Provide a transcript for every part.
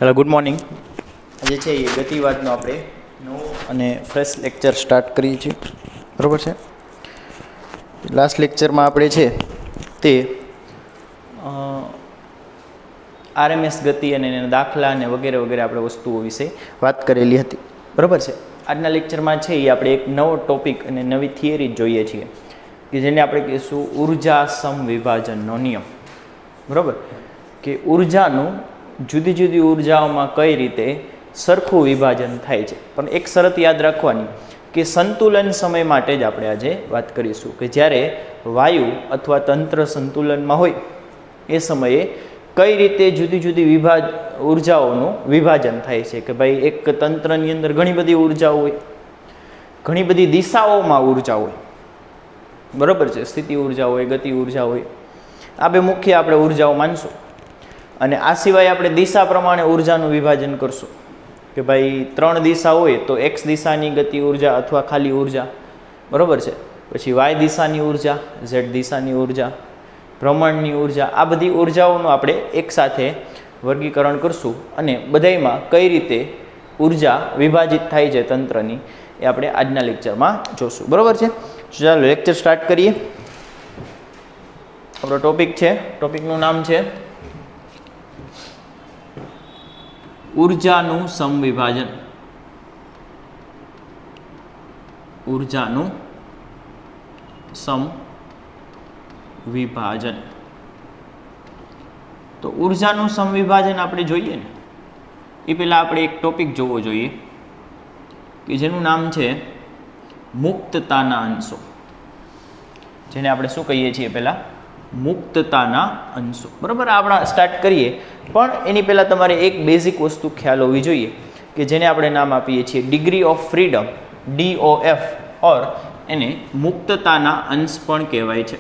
ચાલો good morning. આજે છે એ ગતિવાદનો આપણે નવો અને ફ્રેશ લેક્ચર સ્ટાર્ટ કરીએ છીએ. બરાબર છે. લાસ્ટ લેક્ચરમાં આપણે છે તે આરએમએસ ગતિ અને એના દાખલા અને વગેરે વગેરે આપણે વસ્તુઓ વિશે વાત કરેલી હતી. બરાબર છે. આજના લેક્ચરમાં છે એ આપણે એક નવો ટોપિક અને નવી થિયરી જોઈએ છીએ કે જેને આપણે કહીશું ઉર્જા સમવિભાજનનો નિયમ. બરાબર કે ઉર્જાનું જુદી જુદી ઉર્જાઓમાં કઈ રીતે સરખું વિભાજન થાય છે. પણ એક શરત યાદ રાખવાની કે સંતુલન સમય માટે જ આપણે આજે વાત કરીશું કે જ્યારે વાયુ અથવા તંત્ર સંતુલનમાં હોય એ સમયે કઈ રીતે જુદી જુદી ઉર્જાઓનું વિભાજન થાય છે. કે ભાઈ એક તંત્રની અંદર ઘણી બધી ઉર્જાઓ હોય, ઘણી બધી દિશાઓમાં ઉર્જા હોય. બરાબર છે. સ્થિતિ ઉર્જા હોય, ગતિ ઉર્જા હોય. આ બે મુખ્ય આપણે ઉર્જાઓ માનશું. અને આ સિવાય આપણે દિશા પ્રમાણે ઉર્જાનું વિભાજન કરશું કે ભાઈ 3 દિશા હોય તો એક્સ દિશાની ગતિ ઉર્જા અથવા ખાલી ઉર્જા. બરાબર છે. પછી વાય દિશાની ઉર્જા, ઝેડ દિશાની ઉર્જા, ભ્રમણની ઉર્જા, આ બધી ઉર્જાઓનું આપણે એકસાથે વર્ગીકરણ કરશું અને બધામાં કઈ રીતે ઉર્જા વિભાજિત થાય છે તંત્રની એ આપણે આજના લેક્ચરમાં જોશું. બરાબર છે. ચાલો લેક્ચર સ્ટાર્ટ કરીએ. આપણો ટોપિક છે, ટોપિકનું નામ છે ઉર્જાનું સમવિભાજન. ઉર્જાનું સમવિભાજન. તો ઉર્જાનું સમવિભાજન આપણે જોઈએ ને એ પહેલાં આપણે એક ટોપિક જોવો જોઈએ કે જેનું નામ છે મુક્તતાના અંશો. જેને આપણે શું કહીએ છીએ પહેલાં? મુક્તતાના અંશો. બરાબર. આપણે સ્ટાર્ટ કરીએ પણ એની પહેલાં તમારે એક બેઝિક વસ્તુ ખ્યાલ હોવી જોઈએ કે જેને આપણે નામ આપીએ છીએ ડિગ્રી ઓફ ફ્રીડમ, DOF, ઓર એને મુક્તતાના અંશ પણ કહેવાય છે.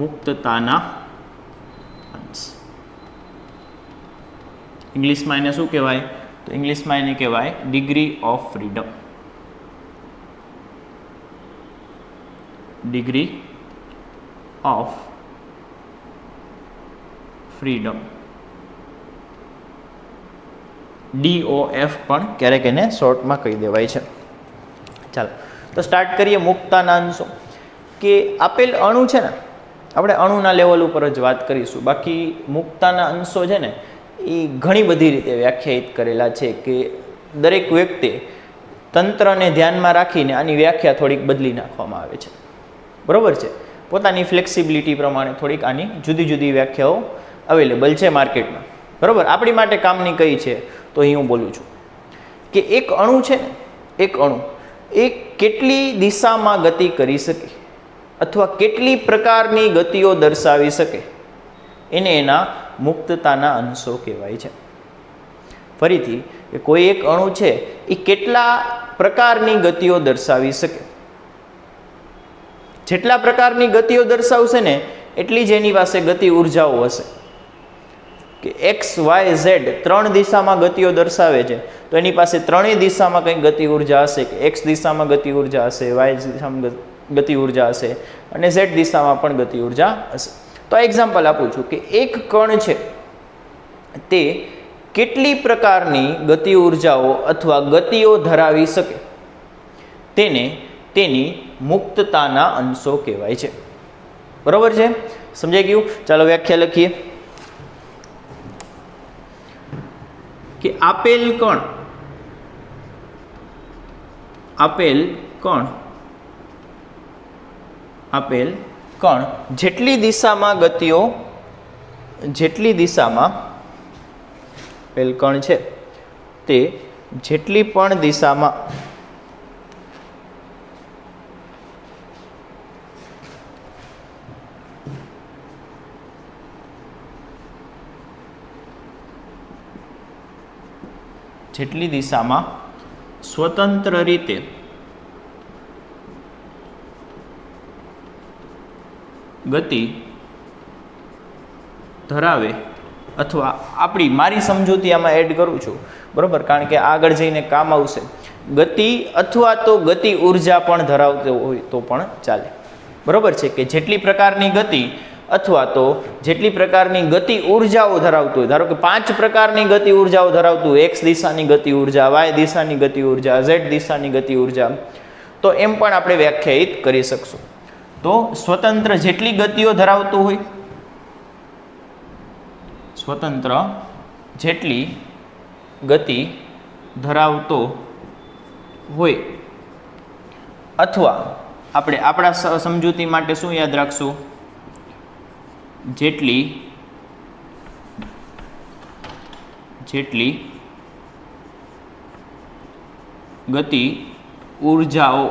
મુક્તતાના અંશ. ઇંગ્લિશમાં એને શું કહેવાય? તો ઇંગ્લિશમાં એને કહેવાય degree of freedom. Degree of freedom, DOF પણ ક્યારેક એને શોર્ટમાં કહી દેવાય છે. ચાલો તો સ્ટાર્ટ કરીએ મુક્તતાના અંશો. કે આપેલ અણુ છે ને, આપણે અણુના લેવલ ઉપર જ વાત કરીશું. બાકી મુક્તતાના અંશો છે ને એ ઘણી બધી રીતે વ્યાખ્યાયિત કરેલા છે કે દરેક વ્યક્તિ તંત્રને ધ્યાનમાં રાખીને આની વ્યાખ્યા થોડીક બદલી નાખવામાં આવે છે. બરાબર છે. પોતાની ફ્લેક્સિબિલિટી પ્રમાણે થોડીક આની જુદી જુદી વ્યાખ્યાઓ અવેલેબલ છે માર્કેટમાં. બરાબર. આપણી માટે કામની કઈ છે તો અહીં હું બોલું છું કે એક અણુ છે ને, એક અણુ એ કેટલી દિશામાં ગતિ કરી શકે અથવા કેટલી પ્રકારની ગતિઓ દર્શાવી શકે એને એના મુક્તતાના અંશો કહેવાય છે. ફરીથી કે કોઈ એક અણુ છે એ કેટલા પ્રકારની ગતિઓ દર્શાવી શકે. જેટલા પ્રકારની ગતિઓ દર્શાવશે ને એટલી જ એની પાસે ગતિ ઉર્જાઓ હશે. કે એક્સ, વાય, ઝેડ 3 દિશામાં ગતિઓ દર્શાવે છે તો એની પાસે ત્રણેય દિશામાં કંઈક ગતિ ઉર્જા હશે. કે એક્સ દિશામાં ગતિ ઉર્જા હશે, વાય દિશામાં ગતિ ઉર્જા હશે અને ઝેડ દિશામાં પણ ગતિ ઉર્જા હશે. તો એક્ઝામ્પલ આપું છું કે એક કણ છે તે કેટલી પ્રકારની ગતિ ઉર્જાઓ અથવા ગતિઓ ધરાવી શકે તેને તેની મુક્તતાના અંશો કહેવાય છે. બરાબર છે. સમજાઈ ગયું? ચાલો વ્યાખ્યા લખીએ કે આપેલ કણ જેટલી દિશામાં આપેલ કણ છે તે જેટલી પણ દિશામાં સ્વતંત્ર રીતે ગતિ ધરાવે અથવા મારી સમજૂતી આમાં એડ કરું છું. બરાબર. કારણ કે આગળ જઈને કામ આવશે. ગતિ અથવા તો ગતિ ઉર્જા પણ ધરાવતો હોય તો પણ ચાલે. બરાબર છે કે જેટલી પ્રકારની ગતિ અથવા તો જેટલી પ્રકારની ગતિ ઉર્જાઓ ધરાવતું હોય, ધારો કે 5 પ્રકારની ગતિ ઉર્જાઓ ધરાવતું હોય, x દિશાની ગતિ ઉર્જા, y દિશાની ગતિ ઉર્જા, z દિશાની ગતિ ઉર્જા, તો એમ પણ આપણે વ્યાખ્યાયિત કરી શકશું. તો સ્વતંત્ર જેટલી ગતિઓ ધરાવતું હોય, સ્વતંત્ર જેટલી ગતિ ધરાવતો હોય, અથવા આપણે આપણા સમજૂતી માટે શું યાદ રાખશું, જેટલી ગતિ ઉર્જાઓ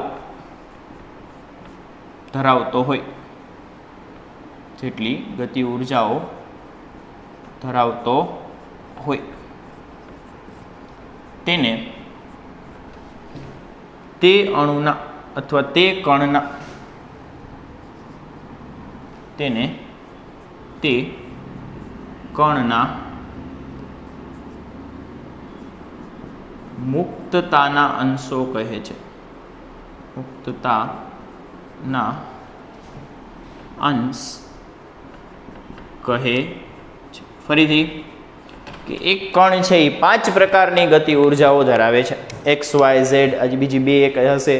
ધરાવતો હોય, જેટલી ગતિ ઉર્જાઓ ધરાવતો હોય તેને તે અણુના અથવા તે કણના મુક્તતાના અંશો કહે છે. મુક્તતાના અંશ કહે છે. ફરીથી કે એક કણ છે એ 5 પ્રકારની ગતિ ઉર્જાઓ ધરાવે છે, એક્સ વાય ઝેડ, આજે બીજી 2 એક હશે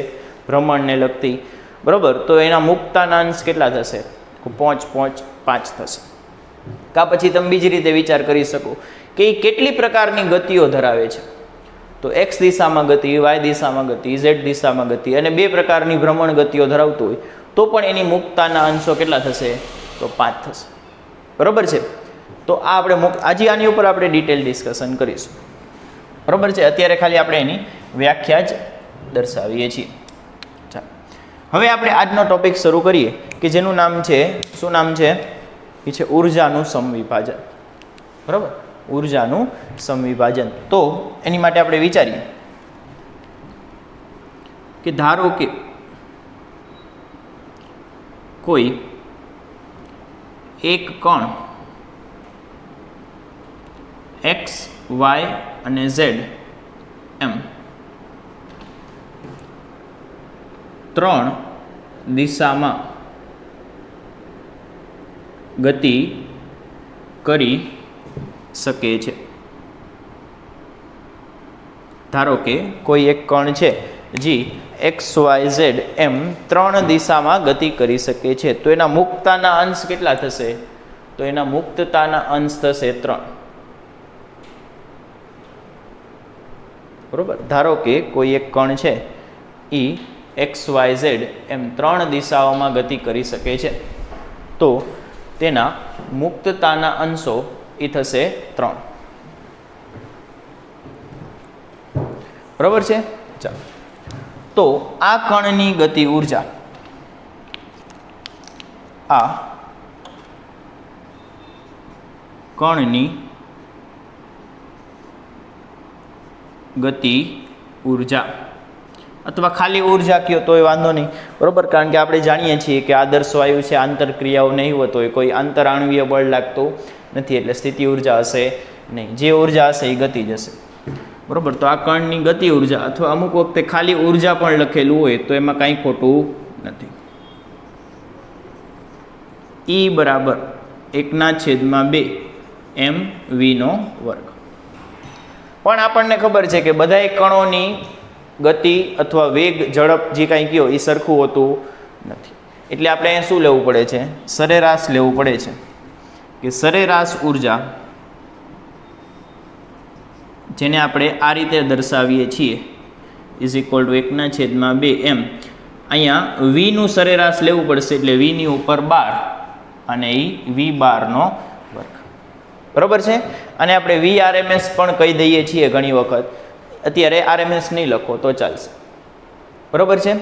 ભ્રમણને લગતી, બરાબર. તો એના મુક્તતાના અંશ કેટલા થશે? 5 થશે. કા પછી તમે બીજી રીતે વિચાર કરી શકો કે એ કેટલી પ્રકારની ગતિઓ ધરાવે છે. તો એક્સ દિશામાં ગતિ, વાય દિશામાં ગતિ, ઝેડ દિશામાં ગતિ અને 2 પ્રકારની ભ્રમણ ગતિઓ ધરાવતું હોય તો પણ એની મુક્તતાના અંશો કેટલા થશે? તો 5 થશે, બરાબર છે. તો આ આપણે આજે આની ઉપર આપણે ડિટેલ ડિસ્કશન કરીશું, બરાબર છે. અત્યારે ખાલી આપણે એની વ્યાખ્યા જ દર્શાવીએ છીએ. ચાલો હવે આપણે આજનો ટોપિક શરૂ કરીએ કે જેનું નામ છે, શું નામ છે? એ છે ઉર્જાનું સમવિભાજન, બરાબર. ઉર્જાનું સમવિભાજન. તો એની માટે આપણે વિચારીએ કે ધારો કે કોઈ એક કણ એક્સ, વાય અને ઝેડ એમ 3 દિશામાં ગતિ કરી શકે છે. ધારો કે કોઈ એક કણ છે જે એક્સ, વાય, ઝેડ એમ 3 દિશામાં ગતિ કરી શકે છે, તો એના મુક્તતાના અંશ કેટલા થશે? તો એના મુક્તતાના અંશ થશે 3, બરોબર. ધારો કે કોઈ એક કણ છે એ એક્સ, વાય, ઝેડ એમ 3 દિશાઓમાં ગતિ કરી શકે છે, તો તેના મુક્તતાના અંશો એ થશે 3, બરાબર છે. ચાલો, તો આ કણની ગતિ ઉર્જા, આ કણની ગતિ ઉર્જા અથવા ખાલી ઉર્જા કયો તોય વાંધો નહીં, બરોબર. કારણ કે આપણે જાણીએ છીએ કે આદર્શ વાયુ છે, આંતરક્રિયાઓ નહીં હોતો હોય, કોઈ આંતરાણવીય બળ લાગતું નથી, એટલે સ્થિતિ ઉર્જા હશે નહીં. જે ઉર્જા હશે એ ગતિ જશે, બરોબર. તો આ કણની ગતિ ઉર્જા અથવા અમુક વખતે ખાલી ઉર્જા પણ લખેલું હોય તો એમાં કાંઈ ખોટું નથી. E બરાબર 1/2 mv નો વર્ગ. પણ આપણને ખબર છે કે બધા કણોની ગતિ અથવા વેગ, ઝડપ જે કાંઈ કયો એ સરખું હોતું નથી, એટલે આપણે અહીંયા શું લેવું પડે છે? સરેરાશ લેવું પડે છે. કે સરેરાશ ઉર્જા, જેને આપણે આ રીતે દર્શાવીએ છીએ, ઇઝ ઇક્વલ ટુ 1/2 m. અહીંયા v નું સરેરાશ લેવું પડશે, એટલે v ની ઉપર 12 અને એ v12 નો વર્ગ, બરોબર છે. અને આપણે VRMS પણ કહી દઈએ છીએ ઘણી વખત, અત્યારે RMS નહીં લખો તો ચાલશે, બરોબર છે.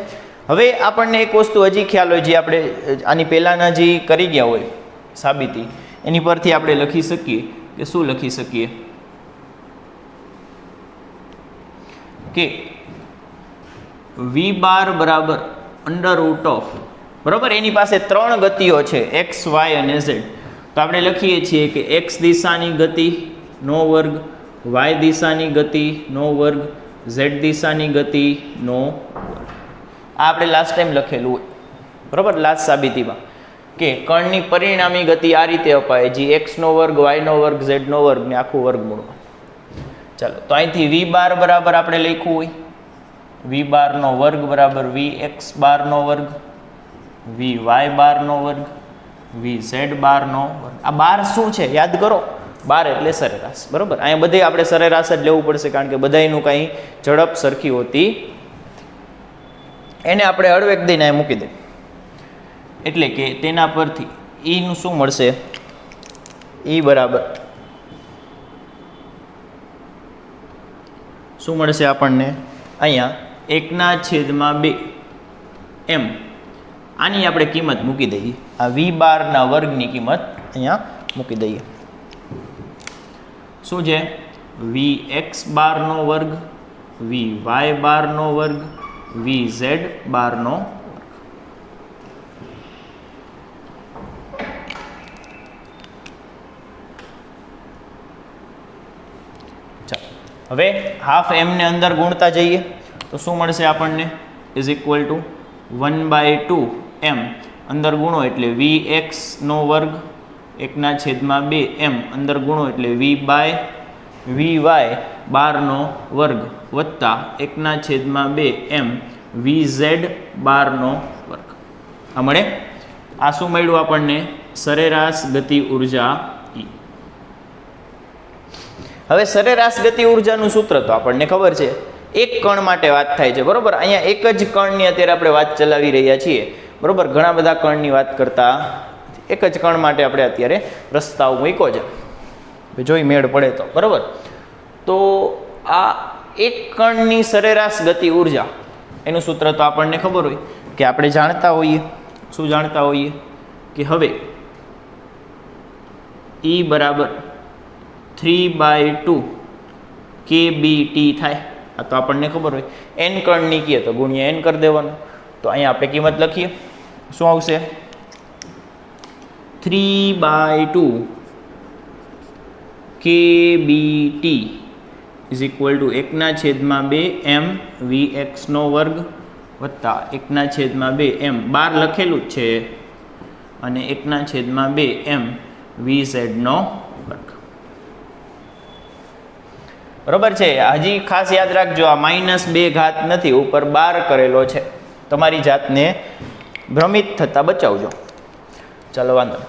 હવે આપણને એક વસ્તુ હજી ખ્યાલ હોય, જે આપણે આની પહેલાંના જે કરી ગયા હોય સાબિતી, એની પરથી આપણે લખી શકીએ કે શું લખી શકીએ કે v12 બરાબર √ બરાબર. એની પાસે 3 ગતિઓ છે, એક્સ, વાય અને ઝેડ. તો આપણે લખીએ છીએ કે એક્સ દિશાની ગતિ નો વર્ગ, વાય દિશાની ગતિ નો વર્ગ, ઝેડ દિશાની ગતિ નો વર્ગ. આ આપણે લાસ્ટ ટાઈમ લખેલું હોય, બરાબર, લાસ્ટ સાબિતીમાં. કે કણની પરિણામી ગતિ આ રીતે અપાય, જી એક્સનો વર્ગ, વાયનો વર્ગ, ઝેડનો વર્ગ ને આખું વર્ગમૂળમાં. ચાલો તો અહીંથી વી બાર બરાબર આપણે લખ્યું હોય વી બારનો વર્ગ બરાબર વી એક્સ બારનો વર્ગ, વી વાય બારનો વર્ગ, વી ઝેડ બારનો વર્ગ. આ બાર શું છે યાદ કરો, બાર એટલે સરેરાશ. બરાબર, અહીંયા બધે આપણે સરેરાશ જ લેવું પડશે કારણ કે બધાયનું કાંઈ ઝડપ સરખી હોતી એને આપણે હળવેક દઈને અહીં મૂકી દઈએ. એટલે કે તેના પરથી ઈનું શું મળશે, ઈ બરાબર શું મળશે આપણને અહીંયા 1/2 એમ આની આપણે કિંમત મૂકી દઈએ. આ વી બારના વર્ગની કિંમત અહીંયા મૂકી દઈએ. શું છે, વી એક્સ બારનો વર્ગ, વી વાય બારનો વર્ગ, વી ઝેડ બારનો વર્ગ. ચાલો હવે હાફ એમને અંદર ગુણતા જઈએ તો શું મળશે આપણને, ઇઝ ઇક્વલ ટુ 1/2 એમ અંદર ગુણો એટલે વી એક્સનો વર્ગ 1/2 એમ અંદર ગુણો એટલે વી વાય બારનો વર્ગ વત્તા 1/2 એમ વી ઝેડ બારનો વર્ગ. આ મળે. આ શું મળ્યું આપણને, સરેરાશ ગતિ ઉર્જા E. હવે સરેરાશ ગતિ ઉર્જાનું સૂત્ર તો આપણને ખબર છે, એક કણ માટે વાત થાય છે. બરોબર, અહીંયા એક જ કણની અત્યારે આપણે વાત ચલાવી રહ્યા છીએ. બરોબર, ઘણા બધા કણની વાત કરતા એક જ કણ માટે આપણે અત્યારે પ્રસ્તાવ મૂક્યો છે, જોઈ મેળ પડે તો. બરોબર, તો આ એક કણની સરેરાશ ગતિ ઉર્જા એનું સૂત્ર તો આપણને ખબર હોય કે આપણે જાણતા હોઈએ. શું જાણતા હોઈએ કે હવે E બરાબર 3/2 kBT થાય. આ તો આપણને ખબર હોય. n કણની કહીએ તો ગુણ્યા n કરી દેવાનું. તો અહીંયા આપણે કિંમત લખીએ, શું આવશે, 3/2 kBT ઇઝ ઇક્વલ ટુ 1/2 એમ વી એક્સનો વર્ગ વત્તા 1/2 એમ બાર લખેલું જ છે અને 1/2 એમ વી ઝેડનો વર્ગ. બરોબર છે. હજી ખાસ યાદ રાખજો, આ -2 ઘાત નથી, ઉપર 12 કરેલો છે. તમારી જાતને ભ્રમિત થતા બચાવજો. ચાલો વાંધો.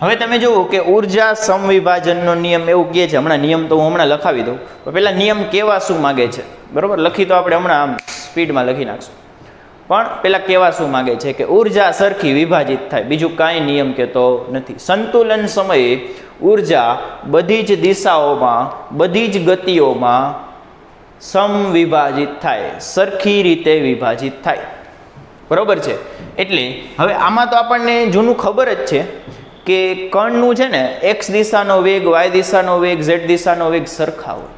હવે તમે જુઓ કે ઉર્જા સમવિભાજનનો નિયમ એવું કહે છે, હમણાં નિયમ તો હું હમણાં લખાવી દઉં, પણ પહેલાં નિયમ કેવા શું માગે છે. બરોબર, લખી તો આપણે હમણાં આમ સ્પીડમાં લખી નાખશું, પણ પહેલાં કેવા શું માગે છે કે ઉર્જા સરખી વિભાજિત થાય, બીજું કાંઈ નિયમ કહેતો નથી. સંતુલન સમયે ઉર્જા બધી જ દિશાઓમાં બધી જ ગતિઓમાં સમવિભાજિત થાય, સરખી રીતે વિભાજિત થાય. બરોબર છે. એટલે હવે આમાં તો આપણને જૂનું ખબર જ છે કે કણનું છે ને એક્સ દિશાનો વેગ, વાય દિશાનો વેગ, ઝેડ દિશાનો વેગ સરખા હોય.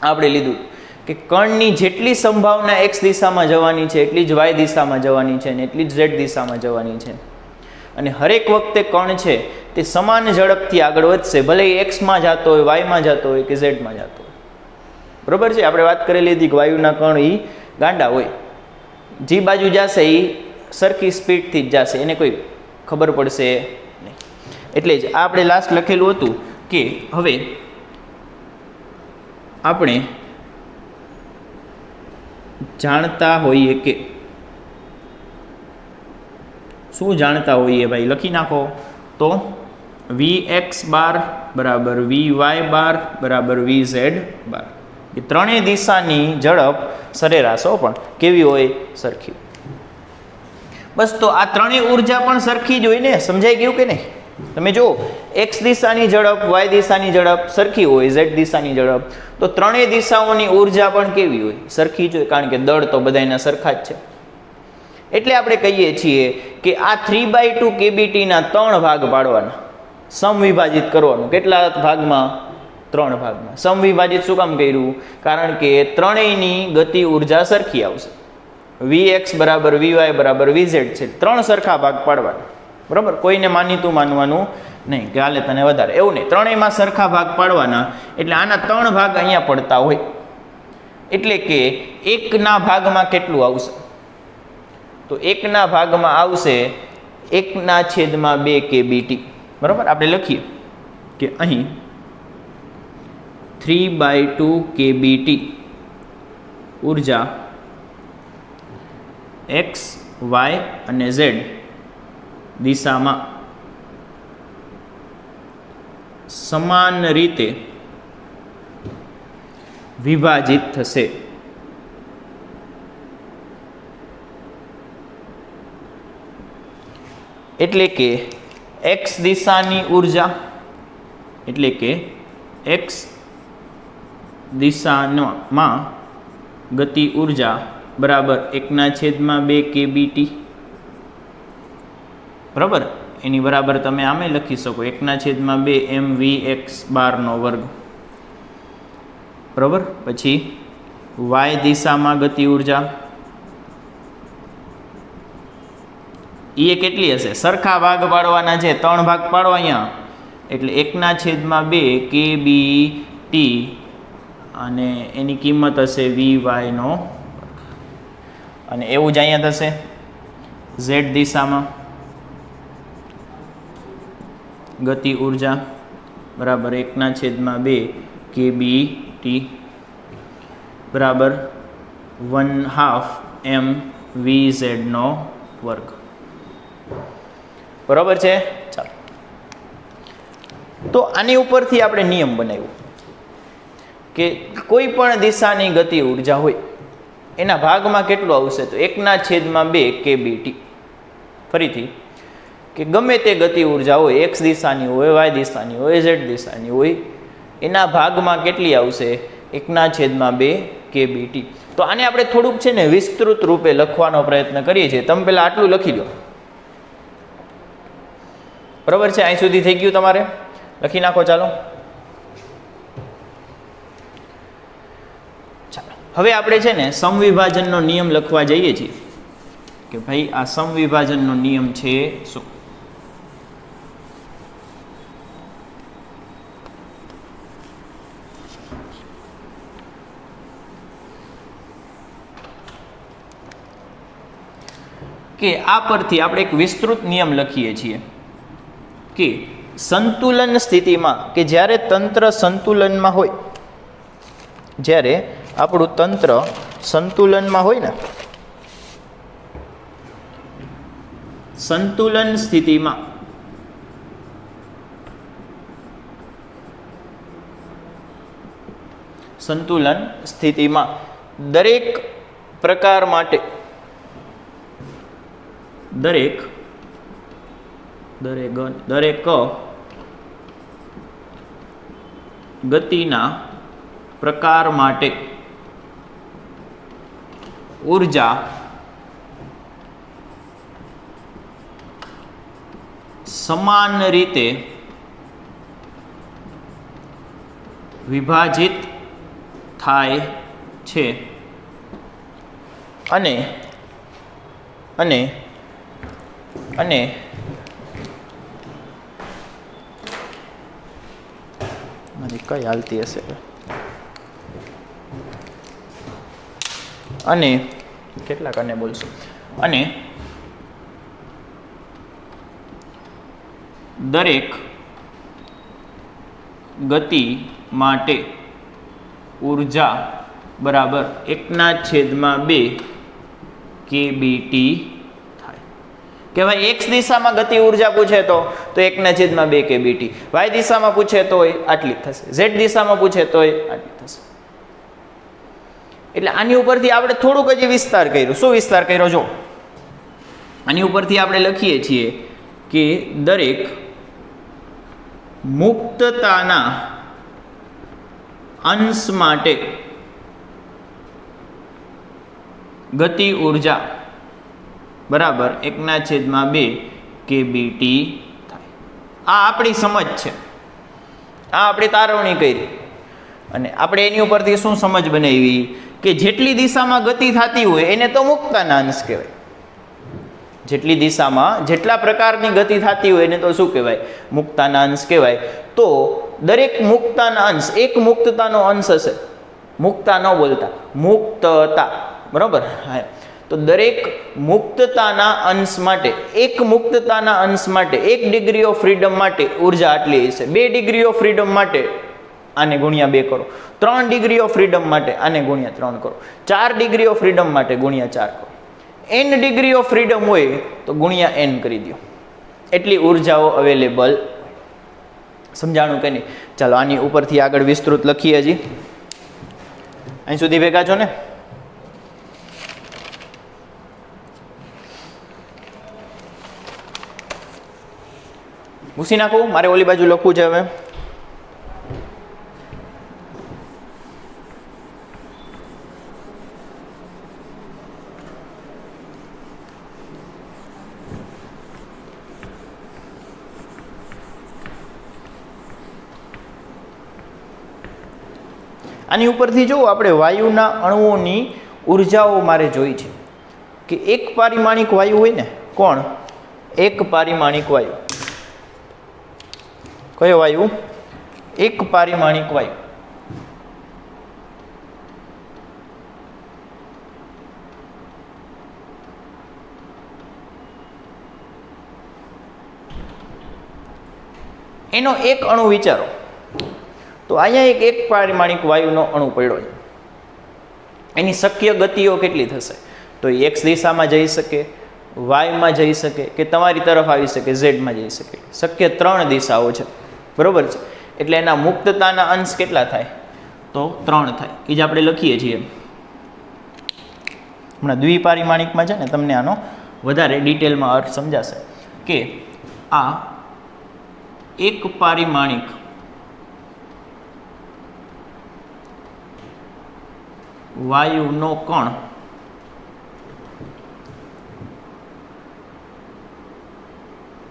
આપણે લીધું કે કણની જેટલી સંભાવના એક્સ દિશામાં જવાની છે એટલી જ વાય દિશામાં જવાની છે અને એટલી જ ઝેડ દિશામાં જવાની છે. અને હરેક વખતે કણ છે તે સમાન ઝડપથી આગળ વધશે, ભલે એ એક્સમાં જતો હોય, વાયમાં જતો હોય કે ઝેડમાં જતો હોય. બરોબર છે. આપણે વાત કરેલી હતી કે વાયુના કણ એ ગાંડા હોય, જે બાજુ જશે એ સરખી સ્પીડથી જ જશે, એને કોઈ ખબર પડશે નહીં. એટલે જ આપણે લાસ્ટ લખેલું હતું કે હવે આપણે જાણતા હોઈએ કે શું જાણતા હોઈએ ભાઈ, લખી નાખો તો વી એક્સ બાર બરાબર વી વાય બાર બરાબર વી ઝેડ બાર. એ ત્રણેય દિશાની ઝડપ સરેરાશો પણ કેવી હોય, સરખી. બસ, તો આ ત્રણેય ઉર્જા પણ સરખી જ હોય ને, સમજાઈ ગયું કે નહીં? તમે જુઓ, એક્સ દિશાની ઝડપ, વાય દિશાની ઝડપ સરખી હોય, ઝેડ દિશાની ઝડપ, તો ત્રણેય દિશાઓની ઉર્જા પણ કેવી હોય, સરખી જ હોય, કારણ કે દળ તો બધાના સરખા જ છે. એટલે આપણે કહીએ છીએ કે આ 3/2 kBT ના 3 ભાગ પાડવાના, સમવિભાજિત કરવાનું. કેટલા ભાગમાં? 3 ભાગમાં. સમવિભાજિત શું કામ કર્યું? કારણ કે ત્રણેયની ગતિ ઉર્જા સરખી આવશે. Vx બરાબર Vy બરાબર Vz છે, 3 સરખા ભાગ પાડવાના. બરાબર, કોઈને માનીતું માનવાનું નહીં કે હાલે તને વધારે, એવું નહીં. ત્રણેયમાં સરખા ભાગ પાડવાના. એટલે આના 3 ભાગ અહીંયા પડતા હોય, એટલે કે 1ના ભાગમાં કેટલું આવશે? તો 1ના ભાગમાં આવશે 1/2 kBt. બરાબર, આપણે લખીએ કે અહીં 3/2 kBt ઉર્જા x, y અને z દિશામાં સમાન રીતે વિભાજિત થશે. એટલે કે x દિશાની ઉર્જા, એટલે કે x દિશામાં ગતિ ઉર્જા બરાબર 1/2 kBt. બરાબર, એની બરાબર તમે આમે લખી શકો 1/2 mvx²². બરાબર, પછી y દિશામાં ગતિ ઉર્જા એ કેટલી હશે? સરખા ભાગ પાડવાના છે, 3 ભાગ પાડો અહીંયા, એટલે 1/2 kBt અને એની કિંમત હશે vy નો. અને એવું જ અહીંયા થશે z દિશામાં ગતિ ઉર્જા બરાબર 1/2 kBt બરાબર 1/2 mvz². બરાબર છે. ચાલો, તો આની ઉપરથી આપણે નિયમ બનાવ્યો કે કોઈ પણ દિશાની ગતિ ઉર્જા હોય એના ભાગમાં કેટલું આવશે? તો 1/2 kBt. ફરીથી કે ગમે તે ગતિ ઉર્જા હોય, x દિશાની હોય, y દિશાની હોય, z દિશાની હોય, એના ભાગમાં કેટલી આવશે? 1/2 kBt. તો આને આપણે થોડુંક છે ને વિસ્તૃત રૂપે લખવાનો પ્રયત્ન કરીએ છીએ. તમે પહેલાં આટલું લખી લો. બરાબર છે, અહીં સુધી થઈ ગયું તમારે? લખી નાખો. ચાલો, હવે આપણે છે ને સમવિભાજનનો નિયમ લખવા જઈએ છીએ કે ભાઈ આ સમવિભાજનનો નિયમ છે શું? કે આ પરથી આપણે એક વિસ્તૃત નિયમ લખીએ છીએ કે સંતુલન સ્થિતિમાં, કે જ્યારે તંત્ર સંતુલનમાં હોય, જ્યારે આપણું તંત્ર સંતુલનમાં હોય ને, સંતુલન સ્થિતિમાં દરેક પ્રકાર માટે દરેક ગતિના પ્રકાર માટે ઉર્જા સમાન રીતે વિભાજિત થાય છે અને મારી કઈ હાલતી હશે, અને કેટલાક અને બોલશું, અને દરેક ગતિ માટે ઉર્જા બરાબર 1/2 kBt થાય. કે ભાઈ x દિશામાં ગતિ ઉર્જા પૂછે તો 1/2 kBt, y દિશામાં પૂછે તો આટલી થશે, z દિશામાં પૂછે તો આટલી થશે. એટલે આની ઉપરથી આપણે થોડુંક હજી વિસ્તાર કર્યો. શું વિસ્તાર કર્યો? જો આની ઉપરથી આપણે લખીએ છીએ કે દરેક મુક્તતાના અંશ માટે ગતિ ઉર્જા બરાબર 1/2 kBt થાય. આ આપણી સમજ છે, આ આપણી તારવણી કરી, અને આપણે એની ઉપરથી શું સમજ બનાવી કે જેટલી દિશામાં ગતિ થતી હોય એને તો મુક્તાના અંશ કહેવાય. જેટલી દિશામાં જેટલા પ્રકારની ગતિ થતી હોય એને તો શું કહેવાય? મુક્તાના અંશ કહેવાય. તો દરેક મુક્તાના અંશ, એક મુક્તતાનો અંશ હશે, મુક્તા ન બોલતા, મુક્તતા, બરાબર? હા, તો દરેક મુક્તતાના અંશ માટે, એક મુક્તતાના અંશ માટે 1 ડિગ્રી ઓફ ફ્રીડમ માટે ઉર્જા આટલી હશે. 2 ડિગ્રી ઓફ ફ્રીડમ માટે આને ગુણ્યા 2 કરો. 3 ડિગ્રી ઓફ ફ્રીડમ માટે આને ગુણ્યા 3 કરો. 4 ડિગ્રી ઓફ ફ્રીડમ માટે ગુણ્યા 4 કરો. n ડિગ્રી ઓફ ફ્રીડમ હોય તો ગુણ્યા n કરી દો. એટલી ઉર્જાઓ અવેલેબલ. સમજાણું કે નહીં? ચાલો આની ઉપરથી આગળ વિસ્તૃત લખીએ. હજી અહીં સુધી ભેગા છો ને? ભૂસી નાખું, મારે ઓલી બાજુ લખવું છે હવે. આની ઉપરથી જો આપણે વાયુના અણુઓની ઉર્જાઓ મારે જોઈ છે કે એક પારિમાણિક વાયુ હોય ને, કોણ? એક પારિમાણિક વાયુ. કયો વાયુ? એક પારિમાણિક વાયુ. એનો એક અણુ વિચારો. તો અહીંયા એક પારિમાણિક વાયુનો અણુ પડ્યો છે. એની શક્ય ગતિઓ કેટલી થશે? તો એ x દિશામાં જઈ શકે, વાયમાં જઈ શકે, કે તમારી તરફ આવી શકે, ઝેડમાં જઈ શકે. શક્ય 3 દિશાઓ છે, બરોબર છે. એટલે એના મુક્તતાના અંશ કેટલા થાય? તો 3 થાય. એ જ આપણે લખીએ છીએ. હમણાં દ્વિપારિમાણિકમાં છે ને, તમને આનો વધારે ડિટેલમાં અર્થ સમજાશે કે આ એક પારિમાણિક વાયુનો કણ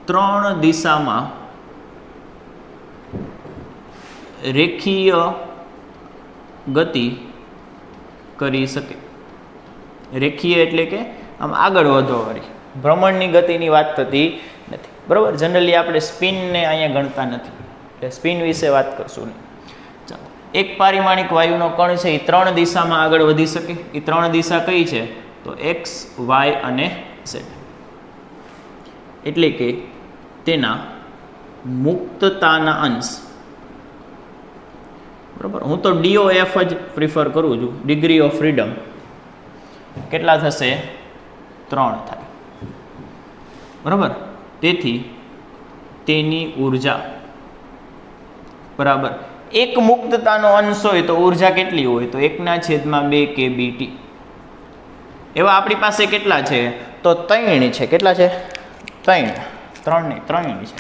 ત્રણ દિશામાં રેખીય ગતિ કરી શકે. રેખીય એટલે કે આમ આગળ વધવાવાળી, ભ્રમણની ગતિની વાત થતી નથી, બરાબર. જનરલી આપણે સ્પિનને અહીંયા ગણતા નથી, એટલે સ્પિન વિશે વાત કરશું નહીં. ચાલો, એક પારિમાણિક વાયુનો કણ છે એ 3 દિશામાં આગળ વધી શકે. એ 3 દિશા કઈ છે? તો એક્સ, વાય અને ઝેડ. એટલે કે તેના મુક્તતાના અંશ, બરાબર. હું તો DOF જ પ્રિફર કરું છું, ડિગ્રી ઓફ ફ્રીડમ. કેટલા થશે? 3 થાય, બરાબર. તેથી તેની ઉર્જા, બરાબર, એક મુક્તતાનો અંશ હોય તો ઉર્જા કેટલી હોય? તો 1/2 kBT. એવા આપણી પાસે કેટલા છે? તો 3 છે. કેટલા છે? 3 નહીં, 3 છે.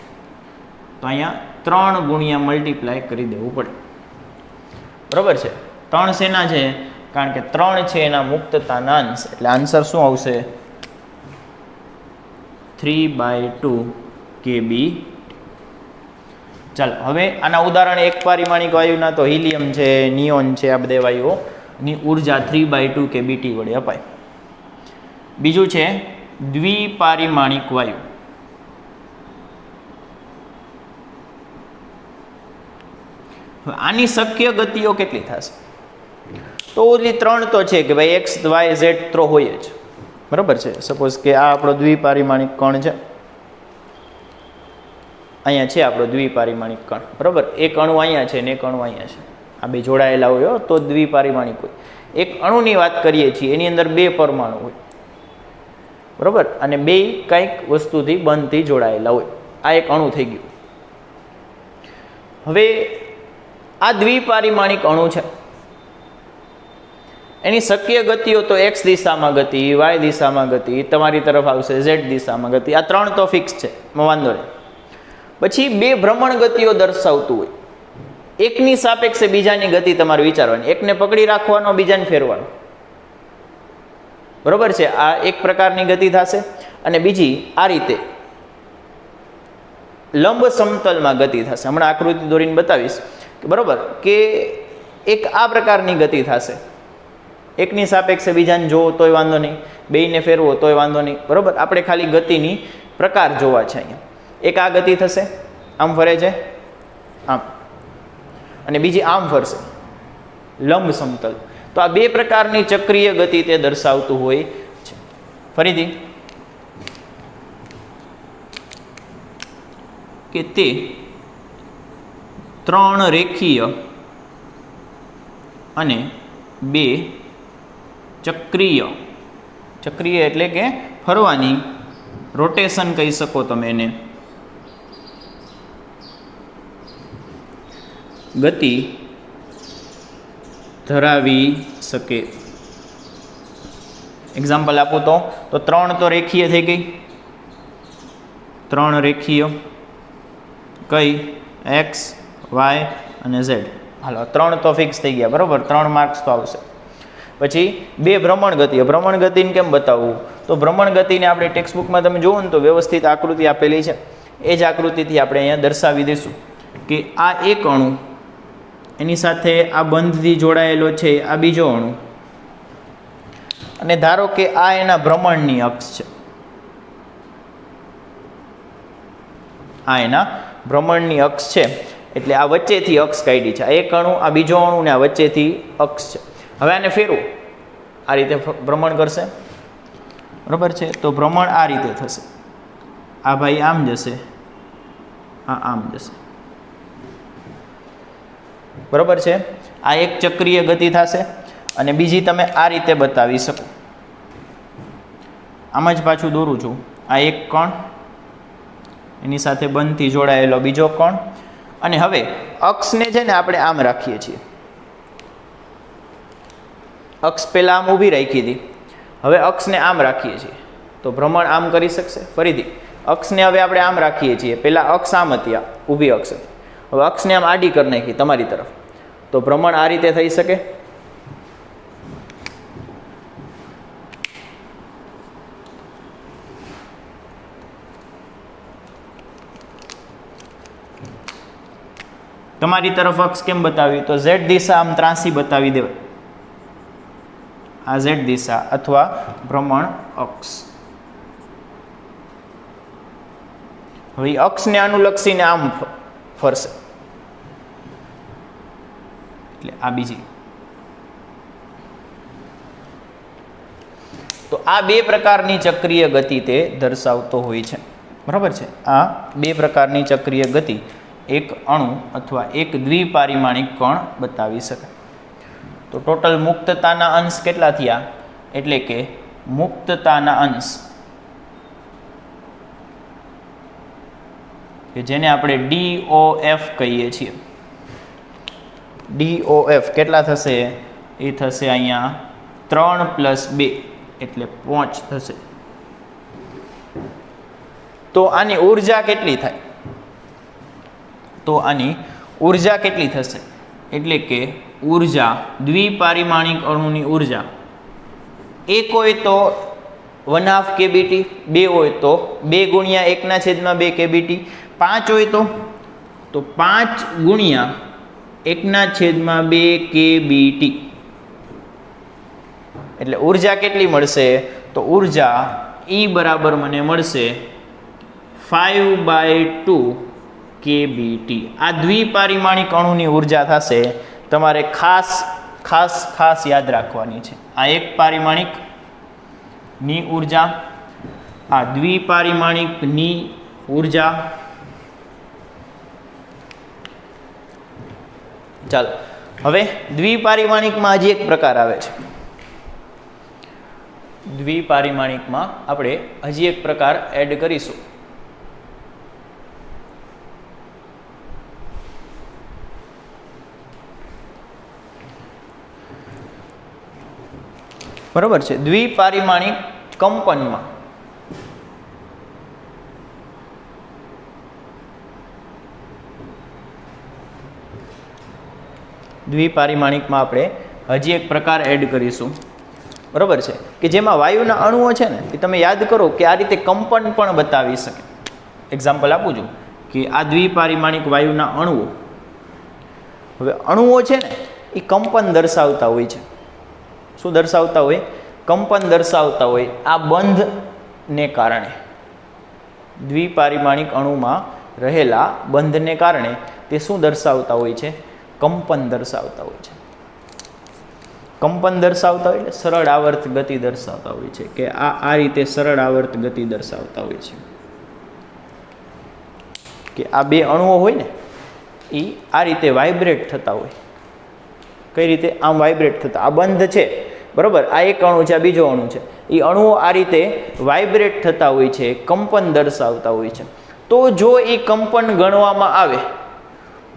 તો અહીંયા 3 ગુણ્યા મલ્ટીપ્લાય કરી દેવું પડે, બરાબર છે. 3 શેના છે? કારણ કે 3 છે એના મુક્તતાના અંશ. એટલે આન્સર શું આવશે? 3/2 kB. ચાલો, હવે આના ઉદાહરણ એક પારિમાણિક વાયુના તો હિલિયમ છે, નિયોન છે, આ બધા વાયુઓની ઉર્જા 3/2 kBT વડે અપાય. બીજું છે દ્વિપારિમાણિક વાયુ. આની શક્ય ગતિઓ કેટલી થશે? તો ઓલી 3 તો છે કે ભાઈ એક્સ, વાય, ઝેડ તો હોય જ, બરાબર છે. સપોઝ કે આ આપણો દ્વિપારિમાણિક કણ છે, અહીંયા છે આપણો દ્વિપારિમાણિક કણ, બરાબર. એક અણુ અહીંયા છે ને એક અણુ અહીંયા છે. આ બે જોડાયેલા હોય તો દ્વિપારિમાણિક હોય. એક અણુની વાત કરીએ છીએ, એની અંદર 2 પરમાણુ હોય, બરાબર, અને 2 કંઈક વસ્તુથી બંધથી જોડાયેલા હોય. આ એક અણુ થઈ ગયું. હવે આ દ્વિપારિમાણિક અણુ છે, એની શક્ય ગતિઓ તો એક્સ દિશામાં ગતિ, વાય દિશામાં ગતિ, તમારી તરફ આવશે ઝેડ દિશામાં ગતિ. આ 3 તો ફિક્સ છે, વાંધો નહીં. પછી 2 ભ્રમણ ગતિઓ દર્શાવતું હોય. એકની સાપેક્ષે બીજાની ગતિ તમારે વિચારવાની. એકને પકડી રાખવાનો, બીજાને ફેરવાનો, બરોબર છે. આ એક પ્રકારની ગતિ થશે. અને બીજી આ રીતે લંબ સમતલમાં ગતિ થશે. હમણાં આકૃતિ દોરીને બતાવીશ કે બરોબર કે એક આ પ્રકારની ગતિ થશે. એકની સાપેક્ષે બીજાને જોવો તોય વાંધો નહીં, બેયને ફેરવો તોય વાંધો નહીં, બરોબર. આપણે ખાલી ગતિની પ્રકાર જોવા છે અહીંયા. એક આ ગતિ થશે, આમ ફરે છે, આમ, અને બીજી આમ ફરશે, લંબ સમતલ. તો આ 2 પ્રકારની ચક્રીય ગતિ તે દર્શાવતું હોય છે. ફરીથી કે તે 3 રેખીય અને 2 ચક્રીય, ચક્રીય એટલે કે ફરવાની, રોટેશન કહી શકો તમે એને, ગતિ ધરાવી શકે. એક્ઝામ્પલ આપું તો 3 તો રેખીય થઈ ગઈ, 3 રેખીય કઈ એક્સ વાય અને ઝેડ. હાલો 3 તો ફિક્સ થઈ ગયા, બરાબર, 3 માર્ક્સ તો આવશે. પછી 2 ભ્રમણ ગતિ. ભ્રમણ ગતિને કેમ બતાવવું? તો ભ્રમણ ગતિને આપણે ટેક્સ્ટ બુકમાં તમે જુઓ ને તો વ્યવસ્થિત આકૃતિ આપેલી છે, એ જ આકૃતિથી આપણે અહીંયા દર્શાવી દઈશું કે આ એક અણુ, એની સાથે આ બંધથી જોડાયેલો છે આ બીજો અણુ, અને ધારો કે આ એના ભ્રમણની અક્ષ છે, આ એના ભ્રમણની અક્ષ છે, એટલે આ વચ્ચેથી અક્ષ કાઢી છે, આ એક અણુ, આ બીજો અણુ ને આ વચ્ચેથી અક્ષ છે. હવે આને ફેરવો, આ રીતે ભ્રમણ કરશે, બરાબર છે, તો ભ્રમણ આ રીતે થશે, આ ભાઈ આમ જશે, આ આમ જશે, બરાબર છે. આ એક ચક્રીય ગતિ થશે, અને બીજી તમે આ રીતે બતાવી શકો. આમ જ પાછું દોરું છું, આ એક કણ, એની સાથે બંધથી જોડાયેલો બીજો કણ, અને હવે અક્ષને છે ને આપણે આમ રાખીએ છીએ. અક્ષ પહેલાં આમ ઊભી રાખી હતી, હવે અક્ષને આમ રાખીએ છીએ, તો ભ્રમણ આમ કરી શકશે. ફરીથી અક્ષને હવે આપણે આમ રાખીએ છીએ, પહેલાં અક્ષ આમ હતી, આ ઊભી અક્ષ હતી, હવે અક્ષને આમ આડી કરી નાખી તમારી તરફ, તો ભ્રમણ આ રીતે થઈ શકે. તમારી તરફ અક્ષ કેમ બતાવી? તો ઝેડ દિશા આમ ત્રાસી બતાવી દેવાય, આ ઝેડ દિશા અથવા ભ્રમણ અક્ષ. હવે અક્ષને અનુલક્ષીને આમ ફરશે, એટલે આ બીજી. તો આ 2 પ્રકારની ચક્રીય ગતિ તે દર્શાવતો હોય છે, બરાબર છે. આ 2 પ્રકારની ચક્રીય ગતિ એક અણુ અથવા એક દ્વિપારિમાણિક કણ બતાવી શકે. તો ટોટલ મુક્તતાના અંશ કેટલા થયા? એટલે કે મુક્તતાના અંશ કે જેને આપણે DOF કહીએ છીએ, DOF કેટલા થશે? એ થશે અહીંયા 3 + 2 એટલે 5 થશે. તો આની ઉર્જા કેટલી થાય? તો આની ઉર્જા કેટલી થશે? એટલે કે ઉર્જા, દ્વિપારિમાણિક અણુની ઉર્જા 1 હોય તો 1/2 kBt, 2 હોય તો 2 × 1/2 kBt, 5 હોય તો 5 × 1/2 kBt. એટલે ઉર્જા કેટલી મળશે? તો ઉર્જા E બરાબર મને મળશે 5/2 kBt. આ દ્વિપારિમાણિક અણુની ઉર્જા થશે. તમારે ખાસ યાદ રાખવાની છે, આ એક પારિમાણિકની ઉર્જા, આ દ્વિપારિમાણિકની ઉર્જા. ચાલો હવે દ્વિપારિમાણિકમાં હજી એક પ્રકાર આવે છે. દ્વિપારિમાણિકમાં આપણે હજી એક પ્રકાર એડ કરીશું. બરાબર છે. દ્વિપારિમાણિક કંપનમાં આપણે હજી એક પ્રકાર એડ કરીશું, બરાબર છે, કે જેમાં વાયુના અણુઓ છે ને એ તમે યાદ કરો કે આ રીતે કંપન પણ બતાવી શકે. એક્ઝામ્પલ આપું છું કે આ દ્વિપારિમાણિક વાયુના અણુઓ, હવે અણુઓ છે ને એ કંપન દર્શાવતા હોય છે. શું દર્શાવતા હોય? કંપન દર્શાવતા હોય. આ બંધને કારણે, દ્વિપારિમાણિક અણુમાં રહેલા બંધને કારણે તે શું દર્શાવતા હોય છે? કંપન દર્શાવતા હોય છે. કંપન દર્શાવતા હોય એટલે સરળ આવર્ત ગતિ દર્શાવતા હોય છે કે આ રીતે સરળ આવર્ત ગતિ દર્શાવતા હોય છે કે આ બે અણુઓ હોય ને એ આ રીતે વાઇબ્રેટ થતા હોય. કઈ રીતે? આમ વાઇબ્રેટ થતા. આ બંધ છે બરાબર, આ એક અણુ છે, આ બીજો અણુ છે. એ અણુઓ આ રીતે વાઇબ્રેટ થતા હોય છે, કંપન દર્શાવતા હોય છે. તો જો એ કંપન ગણવામાં આવે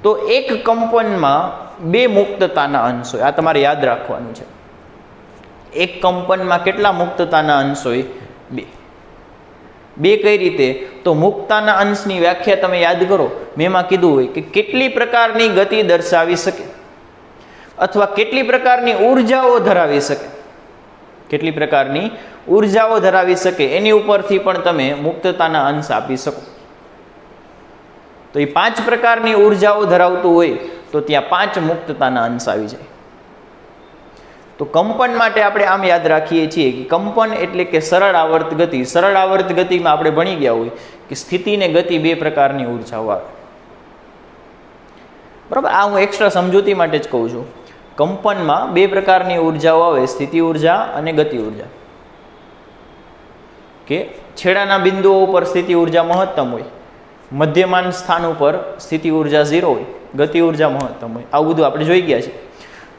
તો એક કંપનમાં બે મુક્તતાના અંશ હોય. આ તમારે યાદ રાખવાનું છે. એક કંપનમાં કેટલા મુક્તતાના અંશ હોય? બે. બે કઈ રીતે? તો મુક્તતાના અંશની વ્યાખ્યા તમે યાદ કરો. મેં એમાં કીધું હોય કે કેટલી પ્રકારની ગતિ દર્શાવી શકે અથવા કેટલી પ્રકારની ઉર્જાઓ ધરાવી શકે, કેટલી પ્રકારની ઉર્જાઓ ધરાવી શકે એની ઉપરથી પણ તમે મુક્તતાના અંશ આપી શકો. તો એ 5 પ્રકારની ઉર્જાઓ ધરાવતું હોય તો ત્યાં 5 મુક્તતાના અંશ આવી જાય. તો કંપન માટે આપણે આમ યાદ રાખીએ છીએ કે કંપન એટલે કે સરળ આવર્ત ગતિ. સરળ આવર્ત ગતિમાં આપણે ભણી ગયા હોય કે સ્થિતિ ને ગતિ 2 પ્રકારની ઉર્જાઓ આવે. બરાબર, આ હું એક્સ્ટ્રા સમજૂતી માટે જ કહું છું. કંપનમાં 2 પ્રકારની ઉર્જાઓ આવે, સ્થિતિ ઉર્જા અને ગતિ ઉર્જા. કે છેડાના બિંદુઓ ઉપર સ્થિતિ ઉર્જા મહત્તમ હોય, મધ્યમાન સ્થાન ઉપર સ્થિતિ ઉર્જા 0 હોય, ગતિ ઉર્જા મહત્તમ હોય. આવું બધું આપણે જોઈ ગયા છે.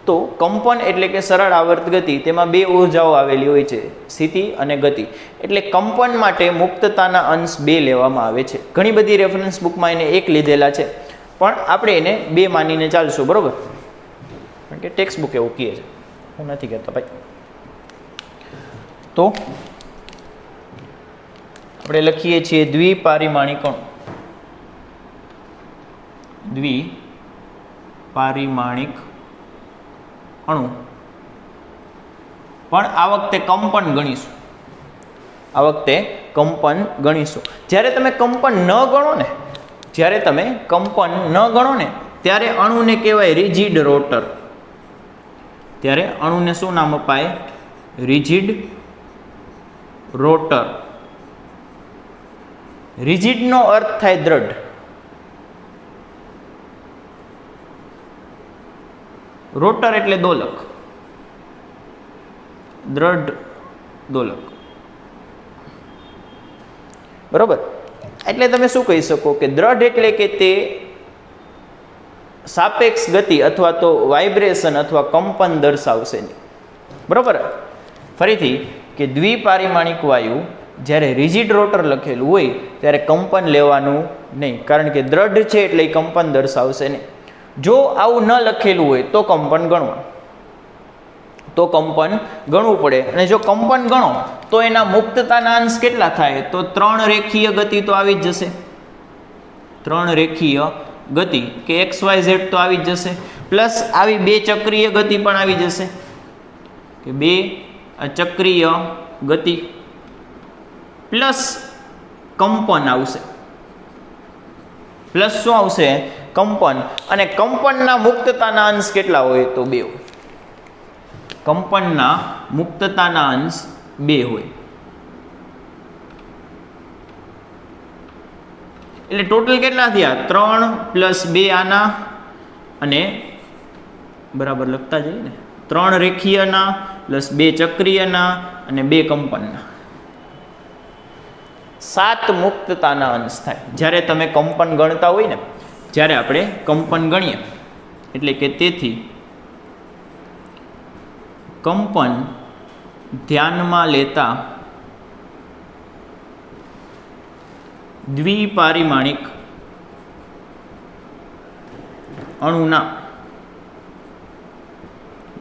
તો કંપન એટલે કે સરળ આવર્ત ગતિ, તેમાં 2 ઉર્જાઓ આવેલી હોય છે, સ્થિતિ અને ગતિ. એટલે કંપન માટે મુક્તતાના અંશ 2 લેવામાં આવે છે. ઘણી બધી રેફરન્સ બુકમાં એને 1 લીધેલા છે, પણ આપણે એને 2 માનીને ચાલશું. બરોબર, કારણ કે ટેક્સ્ટ બુક એવું કહે છે, હું નથી કહેતો ભાઈ. તો આપણે લખીએ છીએ દ્વિપારિમાણિક અણુ. દ્વિપારિમાણિક અણુ, પણ આ વખતે કંપન ગણીશું. આ વખતે કંપન ગણીશું. જ્યારે તમે કંપન ન ગણો ને, જ્યારે તમે કંપન ન ગણો ને ત્યારે અણુને કહેવાય રિજિડ રોટર. ત્યારે અણુને શું નામ અપાય? Rigid rotor. રિજિડનો અર્થ થાય દ્રઢ. રોટર એટલે દોલક, દ્રઢ દોલક. બરોબર, એટલે તમે શું કહી શકો કે દ્રઢ એટલે કે તે સાપેક્ષ ગતિ અથવા તો વાઇબ્રેશન અથવા કંપન દર્શાવશે નહીં. બરોબર, ફરીથી કે દ્વિપારિમાણિક વાયુ જ્યારે રિજિડ રોટર લખેલું હોય ત્યારે કંપન લેવાનું નહીં, કારણ કે દ્રઢ છે એટલે એ કંપન દર્શાવશે નહીં. જો આવું ન લખેલું હોય તો કંપન ગણવાનું, તો કંપન ગણવું પડે. અને જો કંપન ગણો તો એના મુક્તતાના અંશ કેટલા થાય? તો 3 રેખીય ગતિ તો આવી જ જશે. 3 રેખીય ગતિ કે XYZ તો આવી જ જશે, પ્લસ આવી 2 ચક્રીય ગતિ પણ આવી જશે કે 2 ચક્રીય ગતિ, પ્લસ કંપન આવશે. પ્લસ શું આવશે? કંપન. અને કંપનના મુક્તતાના અંશ કેટલા હોય? તો 2 હોય. કંપનના મુક્તતાના અંશ 2 હોય. એટલે ટોટલ કેટલા થયા? 3 + 2 આના, અને બરાબર લખતા જઈએ ને, 3 રેખીયના પ્લસ 2 ચક્રીયના અને 2 કંપનના, 7 મુક્તતાના અંશ થાય. જ્યારે તમે કંપન ગણતા હોય ને, જ્યારે આપણે કંપન ગણીએ એટલે કે તેથી કંપન ધ્યાનમાં લેતા દ્વિપારિમાણિક અણુના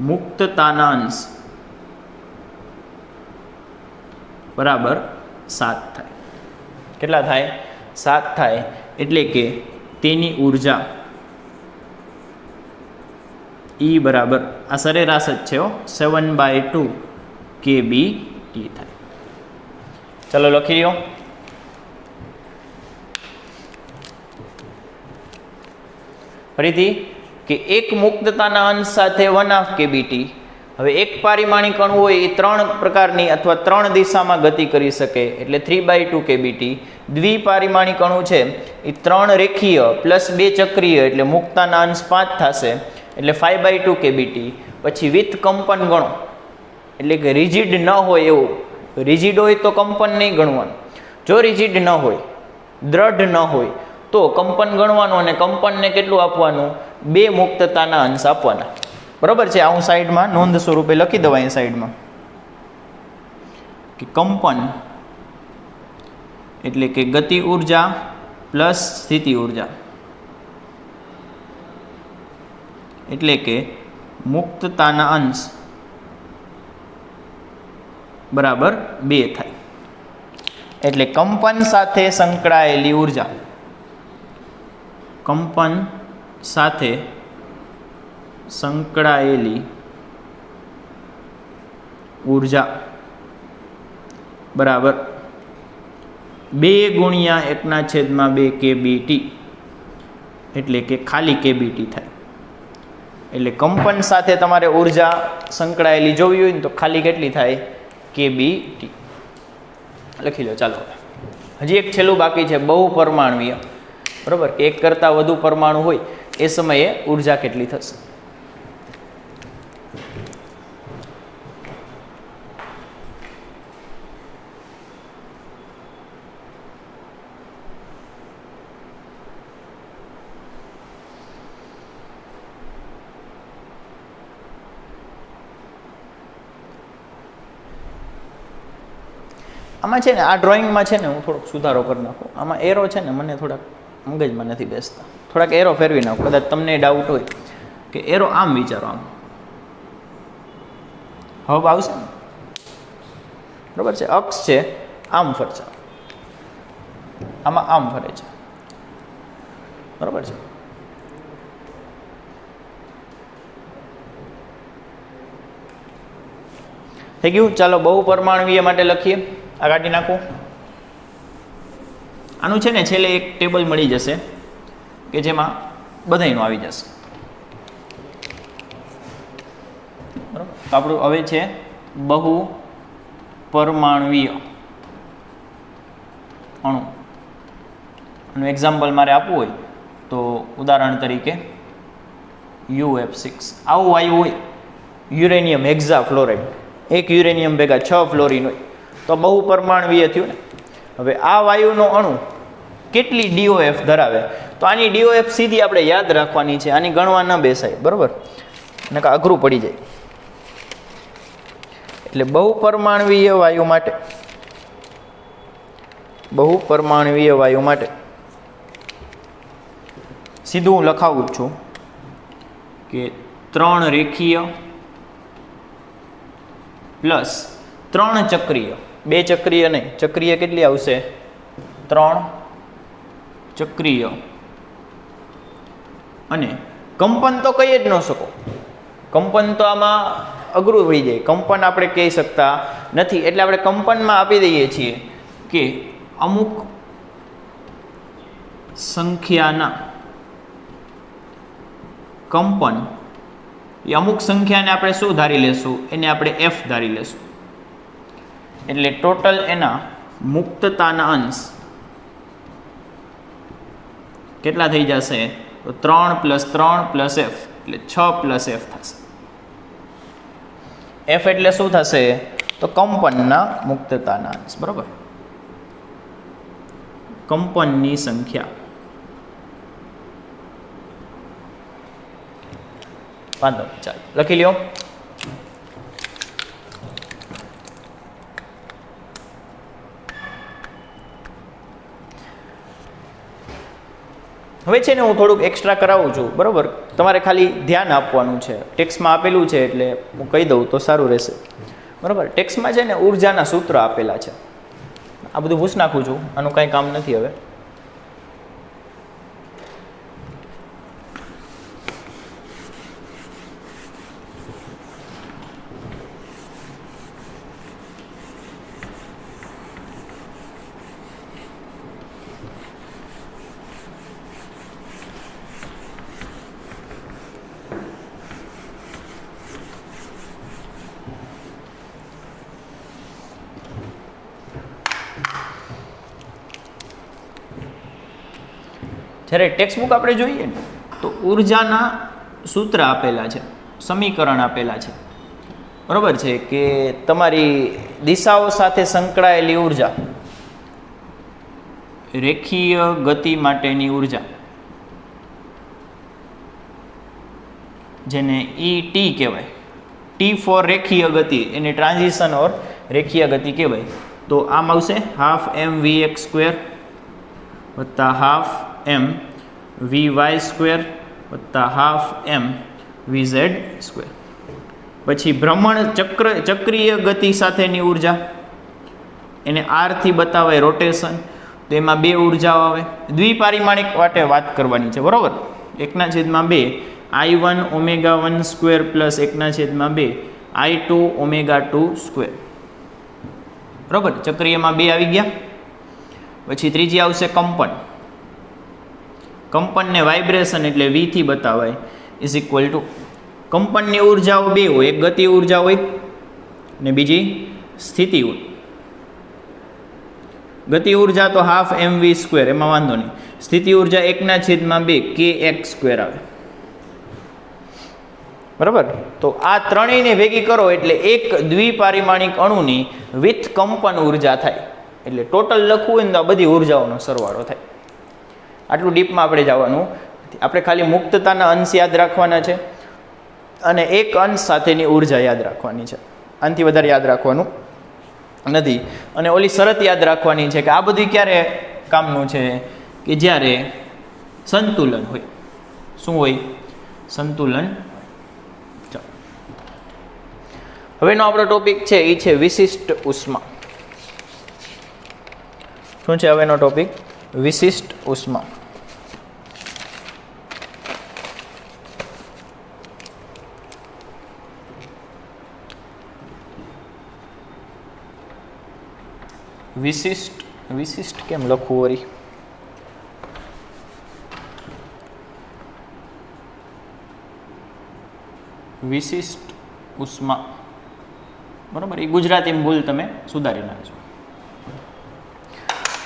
મુક્તતાના અંશ બરાબર 7 થાય. કેટલા થાય? 7 થાય. એટલે કે તેની ઉર્જા E બરાબર, આ સરેરાશ જ છે, 7/2 kBT થાય. ચલો લખી લો. ફરીથી કે એક મુક્તતાના અંશ સાથે 1/2 kBT. હવે એક પારિમાણિક અણુ હોય એ 3 પ્રકારની અથવા 3 દિશામાં ગતિ કરી શકે, એટલે 3/2 kBT. દ્વિપારિમાણિક અણુ છે એ 3 રેખીય પ્લસ 2 ચક્રીય, એટલે મુક્તતાના અંશ 5 થશે, એટલે 5/2 kBT. પછી વિથ કંપન ગણો, એટલે કે રિજિડ ન હોય એવું. રિજિડ હોય તો કંપન નહીં ગણવાનું. જો રિજિડ ન હોય, દ્રઢ ન હોય તો કંપન ગણવાનું, અને કંપનને કેટલું આપવાનું? 2 મુક્તતાના અંશ આપવાના. બરાબર છે. આ હું સાઈડમાં નોંધ સ્વરૂપે લખી દઉં અહીં સાઈડમાં કે કંપન એટલે કે ગતિ ઉર્જા પ્લસ સ્થિતિ ઉર્જા એટલે કે મુક્તતાના અંશ બરાબર 2 થાય. એટલે કંપન સાથે સંકળાયેલી ઉર્જા, કંપન સાથે સંકળાયેલી ઉર્જા બરાબર 2 ગુણ્યા 1/2 kBT એટલે કે ખાલી kBT થાય. એટલે કંપન સાથે તમારે ઉર્જા સંકળાયેલી જોવી હોય ને તો ખાલી કેટલી થાય? kBT. લખી લો. ચાલો હજી એક છેલ્લું બાકી છે, બહુ પરમાણુય. બરાબર કે એક કરતાં વધુ પરમાણુ હોય એ સમયે ઉર્જા કેટલી થશે? આમાં છે ને, આ ડ્રોઈંગમાં છે ને હું થોડોક સુધારો કરી નાખું. આમાં એરો છે ને મને થોડાક મગજમાં નથી બેસતા, થોડાક એરો ફેરવી નાખો. કદાચ તમને ડાઉટ હોય કે એરો આમ વિચારો, આમ હબ આવશે ને, બરાબર છે. અક્ષ છે આમ ફરશે, આમાં આમ ફરે છે, બરાબર છે. થઈ ગયું. ચાલો બહુ પરમાણુય માટે લખીએ. આ કાઢી નાખું. આનું છે ને છેલ્લે એક ટેબલ મળી જશે કે જેમાં બધાયનું આવી જશે. બરાબર. તો આપણું હવે છે બહુ પરમાણુય અણુ. આનું એક્ઝામ્પલ મારે આપવું હોય તો ઉદાહરણ તરીકે UF6 આવું વાયુ હોય, યુરેનિયમ હેક્ઝાફ્લોરાઇડ. એક યુરેનિયમ ભેગા 6 ફ્લોરિન હોય તો બહુ પરમાણુય થયું ને. હવે આ વાયુનો અણુ કેટલી DOF ધરાવે? તો આની DOF સીધી આપણે યાદ રાખવાની છે, આની ગણવા ન બેસાય. બરાબર, નકર અઘરું પડી જાય. એટલે બહુ પરમાણુય વાયુ માટે, બહુ પરમાણુય વાયુ માટે સીધું હું લખાવું છું કે 3 રેખીય પ્લસ 3 ચક્રીય. 2 ચક્રીય નહીં, ચક્રીય કેટલી આવશે? 3 ચક્રીય. અને કંપન તો કહી જ ન શકો. કંપન તો આમાં અઘરું પડી જાય. કંપન આપણે કહી શકતા નથી, એટલે આપણે કંપનમાં આપી દઈએ છીએ કે અમુક સંખ્યાના કંપન. એ અમુક સંખ્યાને આપણે શું ધારી લેશું? એને આપણે F ધારી લેશું. એટલે ટોટલ એના મુક્તતાના અંશ કેટલા થઈ જશે? તો 3 + 3 + F એટલે 6 + F થશે. F એટલે શું થશે? તો કંપનના મુક્તતાના અંશ. બરાબર, કંપનની સંખ્યા. વાંધો ચાલો લખી લ્યો. હવે છે ને હું થોડુંક એક્સ્ટ્રા કરાવું છું. બરાબર, તમારે ખાલી ધ્યાન આપવાનું છે. ટેક્સ્ટમાં આપેલું છે એટલે હું કહી દઉં તો સારું રહેશે. બરાબર, ટેક્સ્ટમાં છે ને ઉર્જાના સૂત્ર આપેલા છે. આ બધું ભૂસ નાખું છું, આનું કાંઈ કામ નથી હવે. જ્યારે ટેક્સ્ટ બુક આપણે જોઈએ ને તો ઉર્જાના સૂત્ર આપેલા છે. સમીકરણ આપેલા છે, બરોબર છે, કે તમારી દિશાઓ સાથે સંકળાયેલી ઉર્જા, રેખીય ગતિ માટેની ઉર્જા, જેને ET કહેવાય, T ફોર રેખીય ગતિ, એને ટ્રાન્ઝિશન ઓર રેખીય ગતિ કહેવાય. તો આમ આવશે હાફ mvx² વત્તા હાફ mvy² વત્તા હાફ mvz². પછી ભ્રમણ ચક્રીય ગતિ સાથેની ઉર્જા, એને R થી બતાવાય રોટેશન, તો એમાં બે ઉર્જાઓ આવે. દ્વિપારિમાણિક માટે વાત કરવાની છે, બરોબર. 1/2 I1 ω1² પ્લસ 1/2 I2 ω2². બરોબર, ચક્રીયમાં બે આવી ગયા. પછી ત્રીજી આવશે કંપન. કંપનને વાઇબ્રેશન એટલે V થી બતાવાય ઇઝ ઇક્વલ ટુ, કંપનની ઉર્જાઓ બે હોય, એક ગતિ ઉર્જા હોય ને બીજી સ્થિતિ હોય. ગતિ ઉર્જા તો હાફ mv², એમાં વાંધો નહીં. સ્થિતિ ઉર્જા 1/2 kx² આવે, બરાબર. તો આ ત્રણેયને ભેગી કરો એટલે એક દ્વિપારિમાણિક અણુની વિથ કંપન ઉર્જા થાય. એટલે ટોટલ લખવું હોય ને તો આ બધી ઉર્જાઓનો સરવાળો થાય. આટલું ડીપમાં આપણે જવાનું નથી. આપણે ખાલી મુક્તતાના અંશ યાદ રાખવાના છે અને એક અંશ સાથેની ઉર્જા યાદ રાખવાની છે. આનાથી વધારે યાદ રાખવાનું નથી. અને ઓલી શરત યાદ રાખવાની છે કે આ બધું ક્યારે કામનું છે, કે જ્યારે સંતુલન હોય. શું હોય? સંતુલન. હવેનો આપણો ટોપિક છે એ છે વિશિષ્ટ ઉષ્મા. શું છે હવેનો ટોપિક? વિશિષ્ટ ઉષ્મા. વિશિષ્ટ કેમ લખવું વળી? વિશિષ્ટ ઉષ્મા, બરાબર. એ ગુજરાતીમાં ભૂલ તમે સુધારી નાખજો.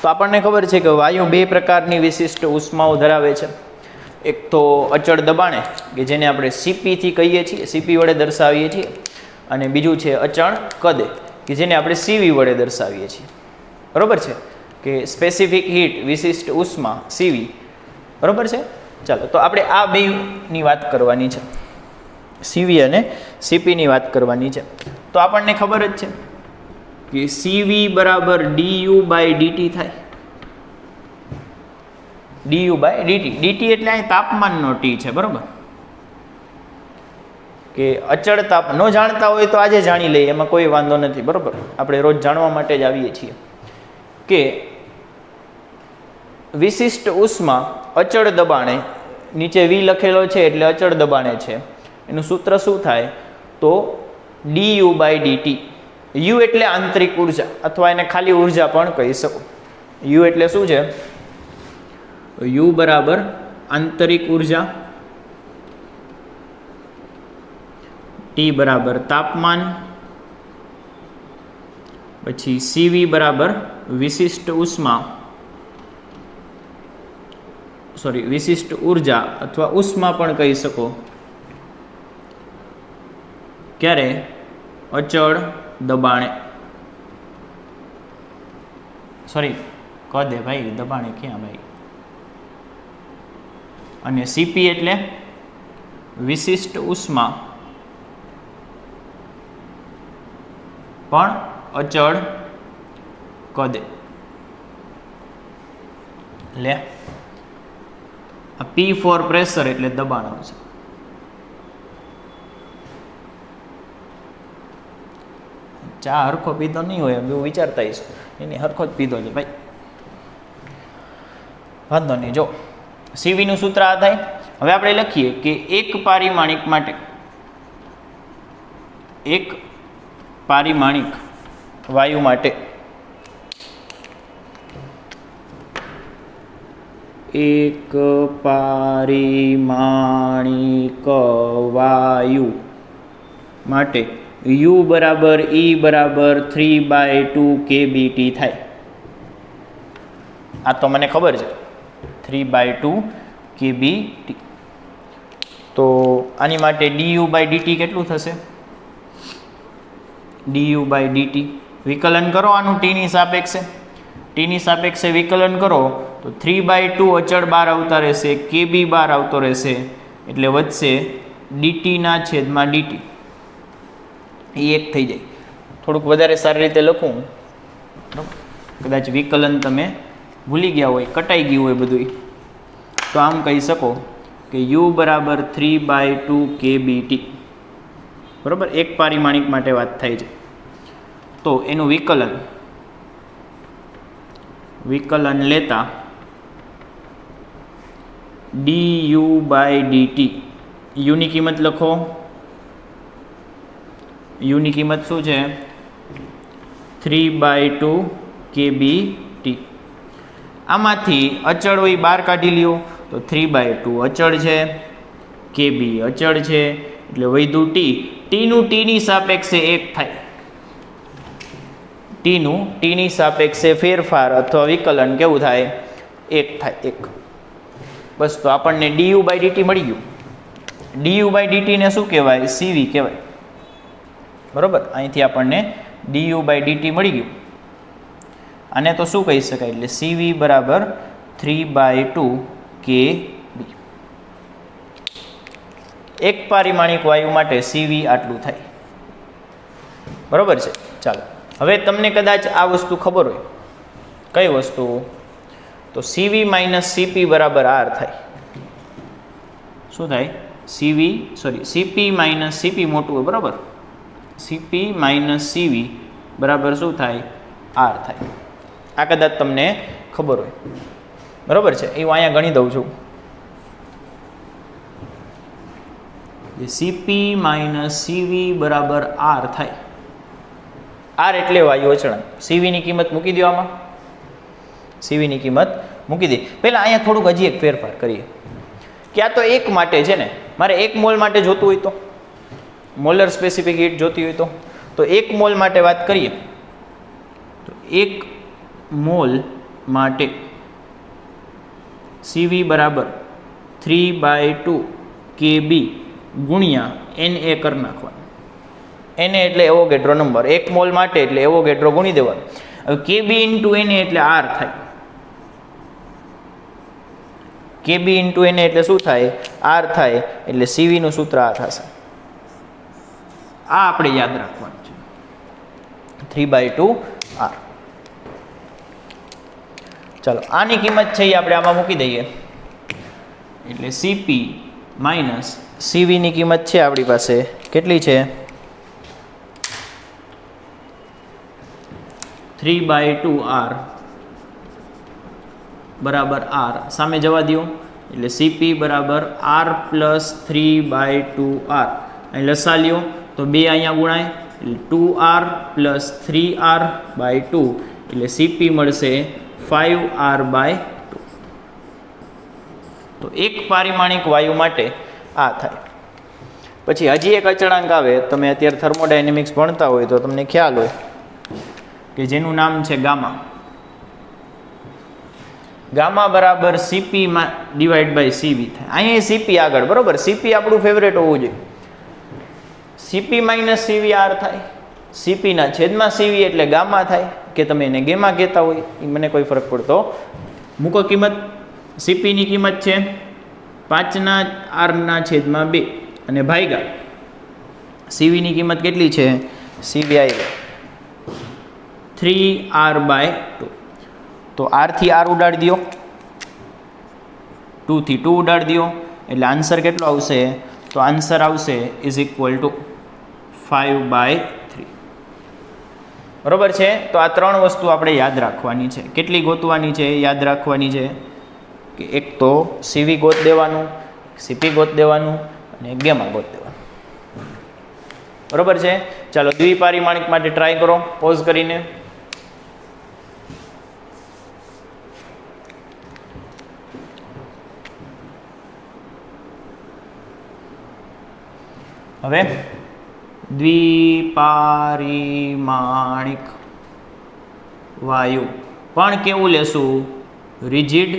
તો આપણને ખબર છે કે વાયુ બે પ્રકારની વિશિષ્ટ ઉષ્માઓ ધરાવે છે. એક તો અચળ દબાણે, કે જેને આપણે CP થી કહીએ છીએ, CP વડે દર્શાવીએ છીએ. અને બીજું છે અચળ કદે, કે જેને આપણે CV વડે દર્શાવીએ છીએ. બરોબર છે, કે સ્પેસિફિક હીટ, વિશિષ્ટ ઉષ્મા, CV. બરોબર છે. ચાલો, તો આપણે આ બેની વાત કરવાની છે, CV અને CP ની વાત કરવાની છે. તો આપણને ખબર જ છે કે CV બરાબર du/dt થાય. du/dt, dt એટલે અહીં તાપમાનનો T છે, બરોબર. કે અચળ તાપ ન જાણતા હોય તો આજે જાણી લઈએ, એમાં કોઈ વાંધો નથી, બરોબર. આપણે રોજ જાણવા માટે જ આવીએ છીએ કે વિશિષ્ટ ઉષ્મા અચળ દબાણે, નીચે V લખેલો છે એટલે અચળ દબાણે છે. એનું સૂત્ર શું થાય? તો du/dt. U એટલે આંતરિક ઉર્જા, અથવા એને ખાલી ઉર્જા પણ કહી શકો. U એટલે શું છે? U બરાબર આંતરિક ઉર્જા, T બરાબર તાપમાન, પછી CV બરાબર વિશિષ્ટ ઉષ્મા, વિશિષ્ટ ઉર્જા અથવા ઉષ્મા પણ કહી શકો. ક્યારે? અચળ દબાણે. કદે ભાઈ, દબાણે ક્યાં ભાઈ? અને CP એટલે વિશિષ્ટ ઉષ્મા પણ અચળ કદે. લે, આ P ફોર પ્રેશર એટલે દબાણ આવશે. ચા હરખો પીધો નહીં હોય એવું વિચારતા હશો, એની હરખો જ પીધો છે ભાઈ, વાંધો નહીં. જો CV નું સૂત્ર આ થાય. હવે આપણે લખીએ કે એક પારિમાણિક માટે, એક પારિમાણિક વાયુ માટે એક પારિમાણિક વાયુ માટે U બરાબર E બરાબર 3/2 kBT થાય. આ તો મને ખબર છે, 3/2 kBT. તો આની માટે du/dt કેટલું થશે? du/dt વિકલન કરો આનું ટીની સાપેક્ષે, ટીની સાપેક્ષે વિકલન કરો તો 3/2 અચળ બહાર આવતા રહેશે, kb બહાર આવતો રહેશે, એટલે વધશે dt/dt. એ એક થઈ જાય. થોડુંક વધારે સારી રીતે લખું, કદાચ વિકલન તમે ભૂલી ગયા હોય, કટાઈ ગયું હોય બધું, તો આમ કહી શકો કે u બરાબર 3/2 kbt. બરાબર, એક પારિમાણિક માટે વાત થાય છે. તો એનું વિકલન લેતા du/dt, u ની કિંમત લખો. u ની કિંમત શું છે? 3/2 kbt. આમાંથી અચળ હોય બહાર કાઢી લ્યો તો 3/2 અચળ છે, kb અચળ છે, એટલે વધ્યું t. નું tની સાપેક્ષે 1 થાય. નું tની સાપેક્ષે ફેરફાર અથવા વિકલન કેવું થાય? 1 થાય, 1. બસ, તો આપણને du/dt મળી ગયું. du/dt ને શું કહેવાય? cv કહેવાય. બરાબર, અહીંથી આપણને du/dt મળી ગયું. આને તો શું કહી શકાય? એટલે cv બરાબર 3/2 kb. એક પારિમાણિક વાયુ માટે cv આટલું થાય. બરાબર છે. ચાલો, હવે તમને કદાચ આ વસ્તુ ખબર હોય. કઈ વસ્તુ? તો cv - cp બરાબર r થાય. શું થાય? cp - cp મોટું હોય, બરાબર. cp - cv બરાબર શું થાય? r થાય. આ કદાચ તમને ખબર હોય. બરાબર છે. એ હું અહીંયા ગણી દઉં છું. cp - cv બરાબર r થાય. r એટલે વાયુ અચળાંક. cv ની કિંમત મૂકી દો આમાં. cv ની કિંમત મૂકી દે. પહેલાં અહીંયા થોડુંક હજી એક ફેરફાર કરીએ કે આ તો એક માટે છે ને, મારે 1 મોલ માટે જોતું હોય તો, મોલર સ્પેસિફિક હીટ જોતી હોય તો 1 મોલ માટે વાત કરીએ તો 1 મોલ માટે cv બરાબર 3/2 kb ગુણ્યા Na કરી નાખવાનું. Na એટલે એવોગેડ્રો નંબર. 1 મોલ માટે એટલે એવોગેડ્રો ગુણી દેવાનું. હવે kb × Na એટલે r થાય. kb × Na એટલે શું થાય? r થાય. એટલે cv નું સૂત્ર આ થશે. આ આપણે યાદ રાખવાનું છે, 3/2 r. ચાલો, આની કિંમત છે એ આપણે આમાં મૂકી દઈએ. એટલે cp - cv ની કિંમત છે આપણી પાસે કેટલી છે? 3/2 r બરાબર r. સામે જવા દો. એટલે cp બરાબર r + 3/2 r. અહીં લસા લ્યો તો 2 અહીંયા ગુણાય, એટલે 2r + 3r/2, એટલે cp મળશે 5r/2. તો એક પારિમાણિક વાયુ માટે આ થાય. પછી હજી એક અચળાંક આવે. તમે અત્યારે થર્મોડાયનેમિક્સ ભણતા હોય તો તમને ખ્યાલ હોય કે જેનું નામ છે ગામા. ગામા બરાબર cp/cv થાય. અહીંયા cp આગળ, બરાબર. cp આપણું ફેવરેટ હોવું જોઈએ. cp - cv r થાય. cp ના છેદમાં cv એટલે ગામા થાય, કે તમે એને ગેમા કહેતા હોય, એ મને કોઈ ફરક પડતો. મૂકો કિંમત. cp ની કિંમત છે 5/r/2 અને ભાગ્યા cv ની કિંમત કેટલી છે? cv આવી 3r/2. તો r થી r ઉડાડી દો, 2 થી 2 ઉડાડી દો, એટલે આન્સર કેટલો આવશે? તો આન્સર આવશે = 5/3. બરોબર છે. તો આ 3 વસ્તુ આપણે યાદ રાખવાની છે. કેટલી ગોતવાની છે? યાદ રાખવાની છે કે એક તો cv ગોત દેવાનું, cp ગોત દેવાનું અને ગેમા ગોત દેવાનું. બરોબર છે. ચાલો, દ્વિપારિમાણિક માટે ટ્રાય કરો પોઝ કરીને. હવે દ્વિપારિમાણિક વાયુ પણ કેવું લેશું? Rigid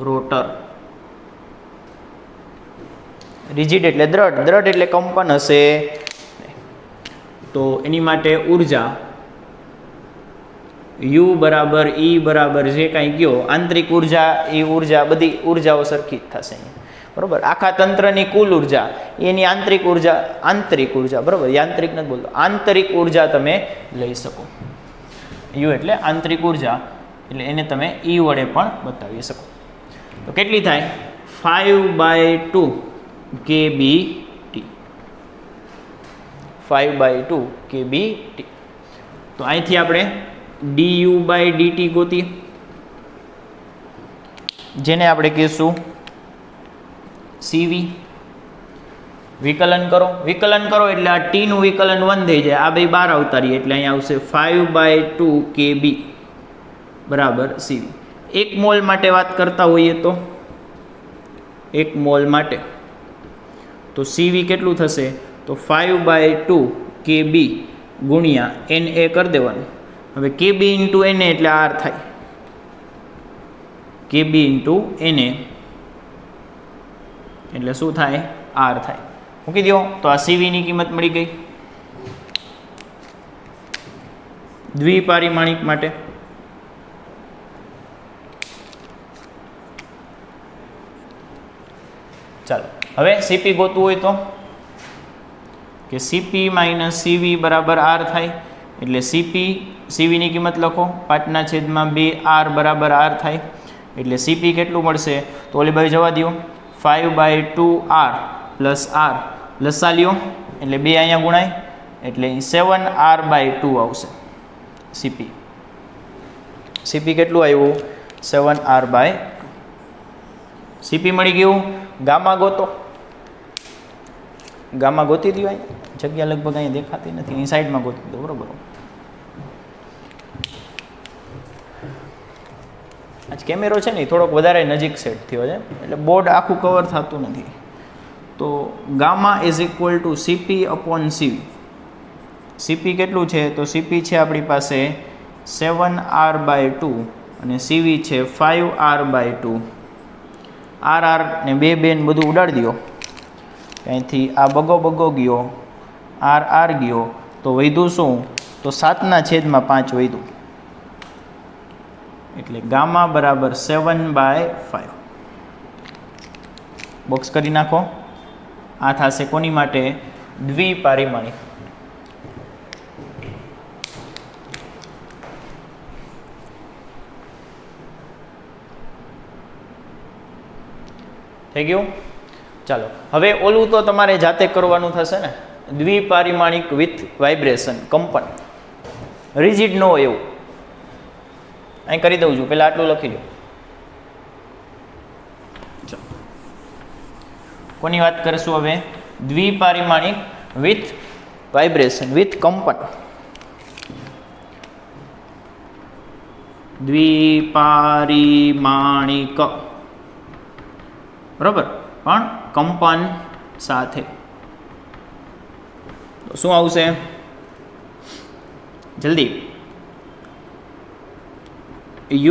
rotor. રિજિડ એટલે દ્રઢ, દ્રઢ એટલે કંપન હશે. તો એની માટે ઉર્જા યુ બરાબર ઈ બરાબર જે કાંઈ ગયો આંતરિક ઉર્જા, એ ઉર્જા બધી ઉર્જાઓ સરખી જ થશે અહીંયા, બરાબર. આખા તંત્રની કુલ ઉર્જા એની આંતરિક ઉર્જા બરાબર, યાંત્રિક નથી બોલતો, આંતરિક ઉર્જા તમે લઈ શકો. યુ એટલે આંતરિક ઉર્જા, એટલે એને તમે ઈ વડે પણ બતાવી શકો. તો કેટલી થાય? 5/2 kBT. 5/2 kBT. તો અહીંથી આપણે du/dt ગોતીએ, જેને આપણે કહીશું CV. વિકલન કરો એટલે આ t નું વિકલન 1 થઈ જાય, આ બે બહાર આવતા રહીએ એટલે અહીંયા આવશે 5/2 kB બરાબર CV. 1 મોલ માટે વાત કરતા હોઈએ તો 1 મોલ માટે તો CV કેટલું થશે? તો 5/2 kB ગુણ્યા Na કરી દેવાનું. હવે kB ઇન્ટુ Na એટલે R થાય, kB ઇન્ટુ Na એટલે શું થાય? R થાય. મૂકી દો તો આ CV ની કિંમત મળી ગઈ. દ્વિપારિમાણિક માટે ચાલો હવે CP ગોતવું હોય તો કે CP માઇનસ CV બરાબર R થાય, એટલે CV ની કિંમત લખો 5/2 R બરાબર R થાય, એટલે CP કેટલું મળશે? તો ઓલી બાજુ જવા દો, 5/2 R પ્લસ R લસા લ્યો એટલે 2 અહીંયા ગુણાય એટલે 7R/2 આવશે. CP કેટલું આવ્યું? 7R/2. CP મળી ગયું. ગામા ગોતો, ગામા ગોતી દો. જગ્યા લગભગ અહીંયા દેખાતી નથી, એ સાઈડમાં ગોતી દો, બરોબર. આજ કેમેરો છે ને થોડોક વધારે નજીક સેટ થયો છે એટલે બોર્ડ આખું કવર થતું નથી. તો gamma is equal to CP/CV. CP કેટલું છે? તો CP છે આપણી પાસે 7R/2 અને CV છે 5R/2. R ને 2 ને બધું ઉડાડી દો, અહીંથી આ બગો ગયો, R ગયો, તો વધ્યું શું? તો 7/5 વધ્યું, એટલે ગામા બરાબર 7/5. બોક્સ કરી નાખો. આ થશે કોની માટે? દ્વિપારિમાણિક. થઈ ગયું. ચાલો હવે ઓલું તો તમારે જાતે કરવાનું થશે ને, દ્વિપારિમાણિક વિથ વાઇબ્રેશન, કંપન. રિજિડ ન હોય એવું અહીં કરી દઉં છું, પહેલાં આટલું લખી લો. કોની વાત કરીશું હવે? દ્વિપારિમાણિક વિથ વાઇબ્રેશન, વિથ કંપન. દ્વિપારિમાણિક બરાબર, પણ કંપન સાથે. તો શું આવશે? જલ્દી.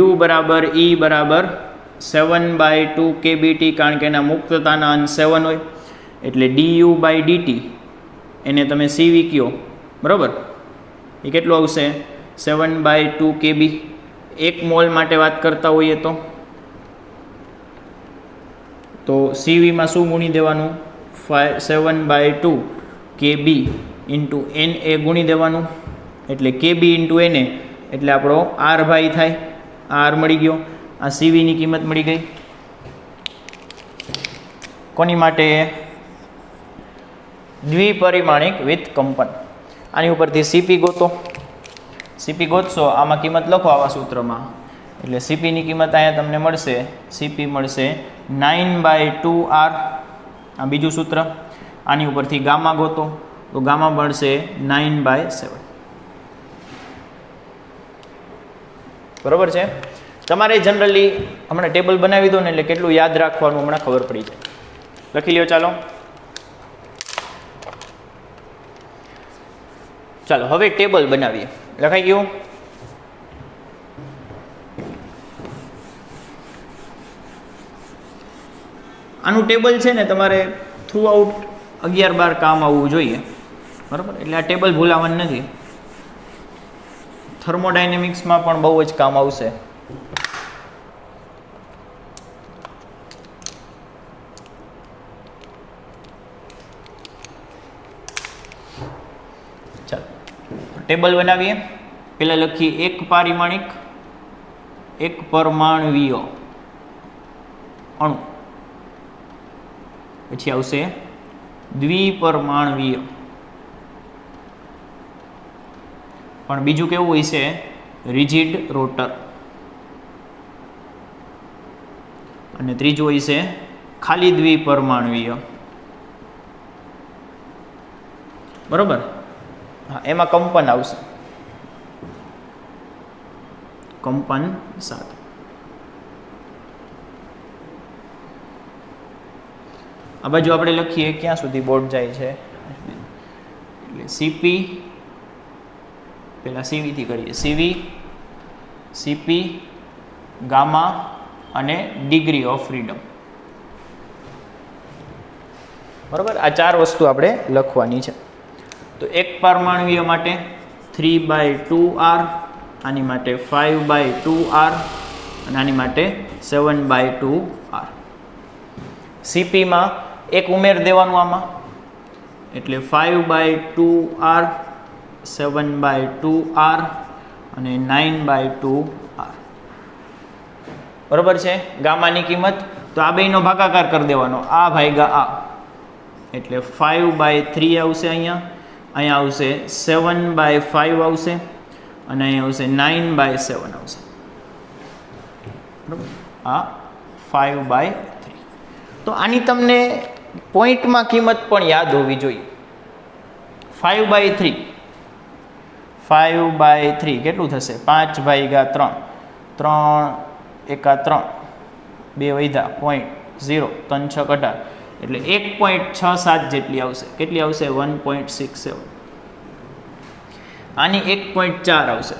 U બરાબર E બરાબર 7/2 kBT, કારણ કે એના મુક્તતાના અંશ 7 હોય એટલે du/dt એને તમે CV કયો, બરાબર. એ કેટલું આવશે? 7/2 kB. 1 મોલ માટે વાત કરતા હોઈએ તો CVમાં શું ગુણી દેવાનું? 7/2 kB ઇન્ટુ Na ગુણી દેવાનું, એટલે kB ઇન્ટુ Na એટલે આપણો R ભાઈ થાય. R મળી ગયો. આ CV ની કિંમત મળી ગઈ. કોની માટે? દ્વિપરિમાણિક વિથ કંપન. આની ઉપરથી CP ગોતો. CP ગોતશો, આમાં કિંમત લખો આવા સૂત્રમાં, એટલે CP ની કિંમત અહીંયા તમને મળશે. CP મળશે 9/2R. આ બીજું સૂત્ર. આની ઉપરથી ગામા ગોતો, તો ગામા મળશે 9/7. બરોબર છે. તમારે જનરલી હમણાં ટેબલ બનાવી દો ને એટલે કેટલું યાદ રાખવાનું હમણાં ખબર પડી જાય. લખી લ્યો. ચાલો હવે ટેબલ બનાવીએ. લખાઈ ગયું? આનું ટેબલ છે ને તમારે થ્રુ આઉટ 11-12 કામ આવવું જોઈએ, બરાબર. એટલે આ ટેબલ ભૂલાવાનું નથી. થર્મોડાયનેમિક્સમાં પણ બહુ જ કામ આવશે. ચાલો ટેબલ બનાવીએ. પહેલાં લખીએ એક પારિમાણિક એક પરમાણવીય અણુ, પછી આવશે દ્વિપરમાણવીય, પણ બીજું કેવું હોય છે? Rigid rotor. અને ત્રીજું હોય છે ખાલી દ્વિપરમાણવીય, બરોબર. હા, એમાં કંપન આવશે, કંપન સાથે. આ બાજુ આપણે લખીએ ક્યાં સુધી બોર્ડ જાય છે, એટલે સીપી, પહેલાં સીવીથી કરીએ. સીવી, સીપી, ગામા અને ડિગ્રી ઓફ ફ્રીડમ, બરાબર. આ 4 વસ્તુ આપણે લખવાની છે. તો એક પરમાણવીય માટે 3/2r, આની માટે 5/2r અને આની માટે 7/2r. સીપીમાં એક ઉમેર દેવાનું આમાં, એટલે 5/2r, 7/2r અને 9/2r, બરોબર છે. ગામાની કિંમત તો આ બેયનો ભાગાકાર કરી દેવાનો, આ ભાગ્યા આ, એટલે 5/3 આવશે. અહીંયા આવશે 7/5 આવશે અને અહીંયા આવશે 9/7 આવશે, બરાબર. આ 5/3. તો આની તમને પોઈન્ટમાં કિંમત પણ યાદ હોવી જોઈએ. 5/3, 5/3 કેટલું થશે? 5/3, 3 એકા 3, 2 વધ્યા, 0.0, 3 6 18, એટલે 1.67 જેટલી આવશે. કેટલી આવશે? 1.67. આની 1.4 આવશે.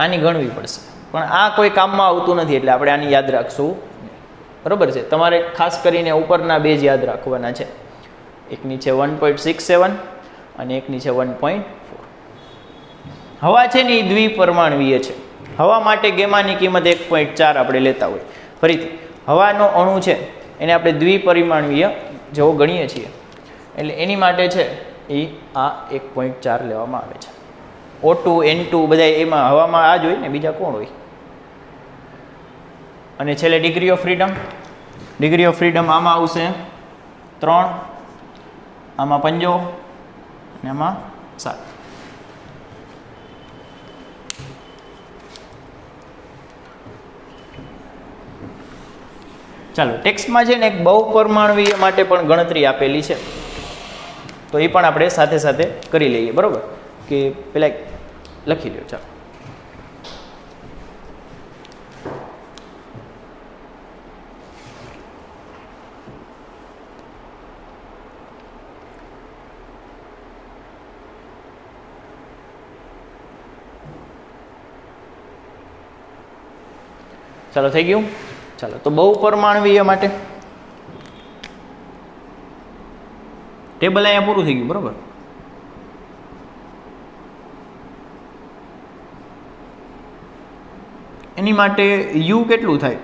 આની ગણવી પડશે, પણ આ કોઈ કામમાં આવતું નથી, એટલે આપણે આની યાદ રાખશું, બરોબર છે. તમારે ખાસ કરીને ઉપરના બે જ યાદ રાખવાના છે. એકની છે 1.67 અને એકની છે 1.4. હવા છે ને એ દ્વિપરમાણવીય છે. હવા માટે ગેમાની કિંમત 1.4 આપણે લેતા હોય. ફરીથી હવાનો અણુ છે એને આપણે દ્વિપરિમાણવીય જેવો ગણીએ છીએ, એટલે એની માટે છે એ આ 1.4 લેવામાં આવે છે. O2 N2 બધા એમાં હવામાં આ જ હોય ને, બીજા કોણ હોય? અને છેલ્લે degree of freedom. Degree of freedom આમાં આવશે 3, આમાં 5 અને આમાં 7. ચાલો, ટેક્સ્ટમાં છે ને એક બહુપરમાણવીય માટે પણ ગણતરી આપેલી છે, તો એ પણ આપણે સાથે સાથે કરી લઈએ, બરાબર? કે પેલા લખી લો. ચાલો, ચાલો થઈ ગયું. ચાલો, તો બહુપરમાણવીય માટે ટેબલ અહીંયા પૂરું થઈ ગયું, બરોબર? એની માટે યુ કેટલું થાય?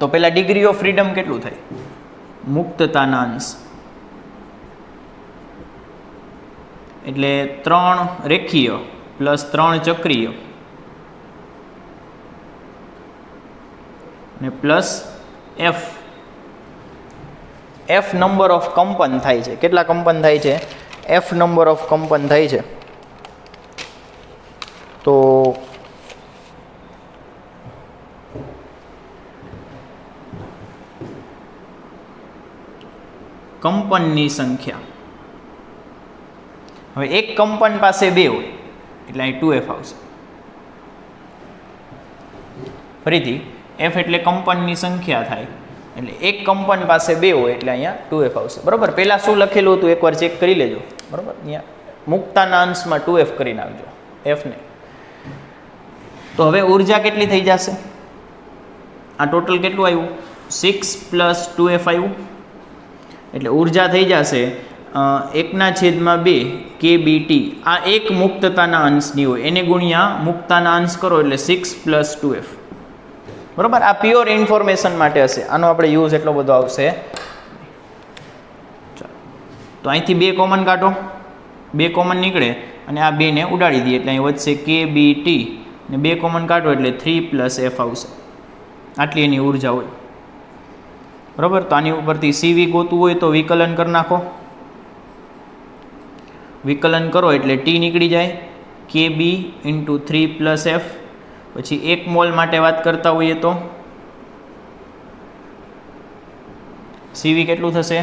તો પેલા ડિગ્રી ઓફ ફ્રીડમ કેટલું થાય? મુક્તતાના અંશ, એટલે 3 રેખીય પ્લસ 3 ચક્રીય ને plus F. F number of કંપન થાય છે. કેટલા કંપન થાય છે? એફ નંબર ઓફ કંપન થાય છે. તો કંપનની સંખ્યા, હવે એક કંપન પાસે 2 હોય એટલે અહીં 2f આવશે. ફરીથી f એટલે કંપનની સંખ્યા થાય, એટલે એક કંપન પાસે 2 હોય એટલે અહીંયા 2f આવશે, બરોબર? પહેલાં શું લખેલું હતું એકવાર ચેક કરી લેજો, બરોબર? અહીંયા મુક્તાના અંશમાં 2f કરી નાખજો, f ને. તો હવે ઉર્જા કેટલી થઈ જશે? આ ટોટલ કેટલું આવ્યું? 6 + 2f આવ્યું, એટલે ઉર્જા થઈ જશે 1/2 kBT. આ એક મુક્તતાના અંશની હોય, એને ગુણ્યા મુક્તતાના અંશ કરો એટલે 6 + 2f. બરાબર, આ પ્યોર ઇન્ફોર્મેશન માટે હશે, આનો આપણે યુઝ એટલો બધો આવશે. તો અહીંથી 2 કોમન કાઢો, 2 કોમન નીકળે અને આ 2 ને ઉડાડી દઈએ એટલે અહીં વધશે kBT ને 2 કોમન કાઢો એટલે 3 + f આવશે. આટલી એની ઉર્જા હોય. બરાબર, તો આની ઉપરથી CV ગોતવું હોય તો વિકલન કરી નાખો. વિકલન કરો એટલે T નીકળી જાય, KB × 3 + f. પછી 1 મોલ માટે વાત કરતા હોઈએ તો CV કેટલું થશે?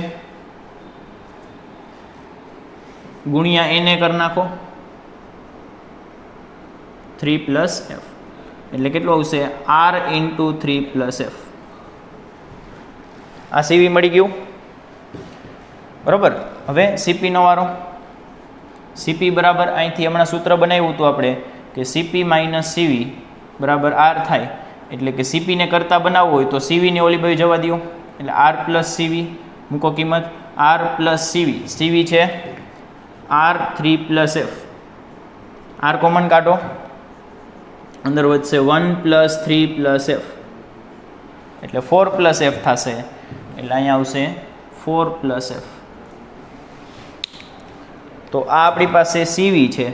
ગુણ્યા Na કરી નાખો 3 + f, એટલે કેટલું આવશે? R × 3 + f. આ CV મળી ગયું. બરાબર, હવે CP નો વારો. CP બરાબર અહીંથી હમણાં સૂત્ર બનાવ્યું હતું આપણે કે CP - CV બરાબર R થાય, એટલે કે CP ને કરતા બનાવવું હોય તો CV ને ઓલી બાજુ જવા દો, એટલે R + CV મૂકો કિંમત. R + CV, CV છે R 3 + f. R કોમન કાઢો, અંદર વધશે 1 + 3 + f, એટલે 4 + f થશે, એટલે અહીંયા આવશે 4 + f. તો આ આપણી પાસે CV છે,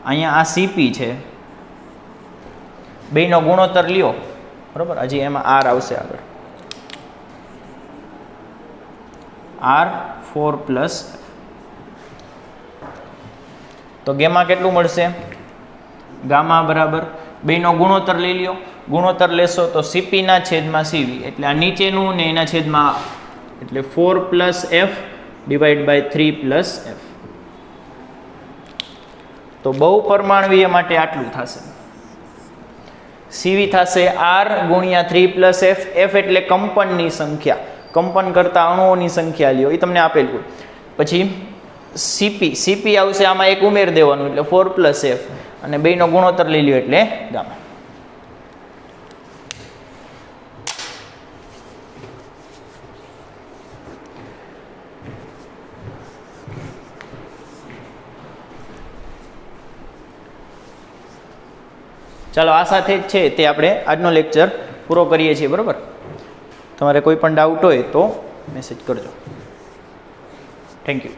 અહીંયા આ CP છે, બેયનો ગુણોત્તર લ્યો. બરાબર, હજી એમાં R આવશે આગળ, R 4 + f. તો ગેમા કેટલું મળશે? ગામા બરાબર બેયનો ગુણોત્તર લઈ લ્યો. ગુણોત્તર લેશો તો CP ના છેદમાં CV, એટલે આ નીચેનું ને એના છેદમાં, એટલે 4 + f / 3 + f. તો બહુ પરમાણવીય માટે આટલું થશે. CV થશે R × 3 + f. f એટલે કંપનની સંખ્યા, કંપન કરતા અણુઓની સંખ્યા લ્યો, એ તમને આપેલું. પછી CP આવશે, આમાં એક ઉમેર દેવાનું એટલે 4 + f, અને બેયનો ગુણોત્તર લઈ લ્યો એટલે ગામા. ચાલો, આ સાથે જ છે તે આપણે આજનો લેક્ચર પૂરો કરીએ છીએ. બરાબર, તમારે કોઈ પણ ડાઉટ હોય તો મેસેજ કરજો. Thank you.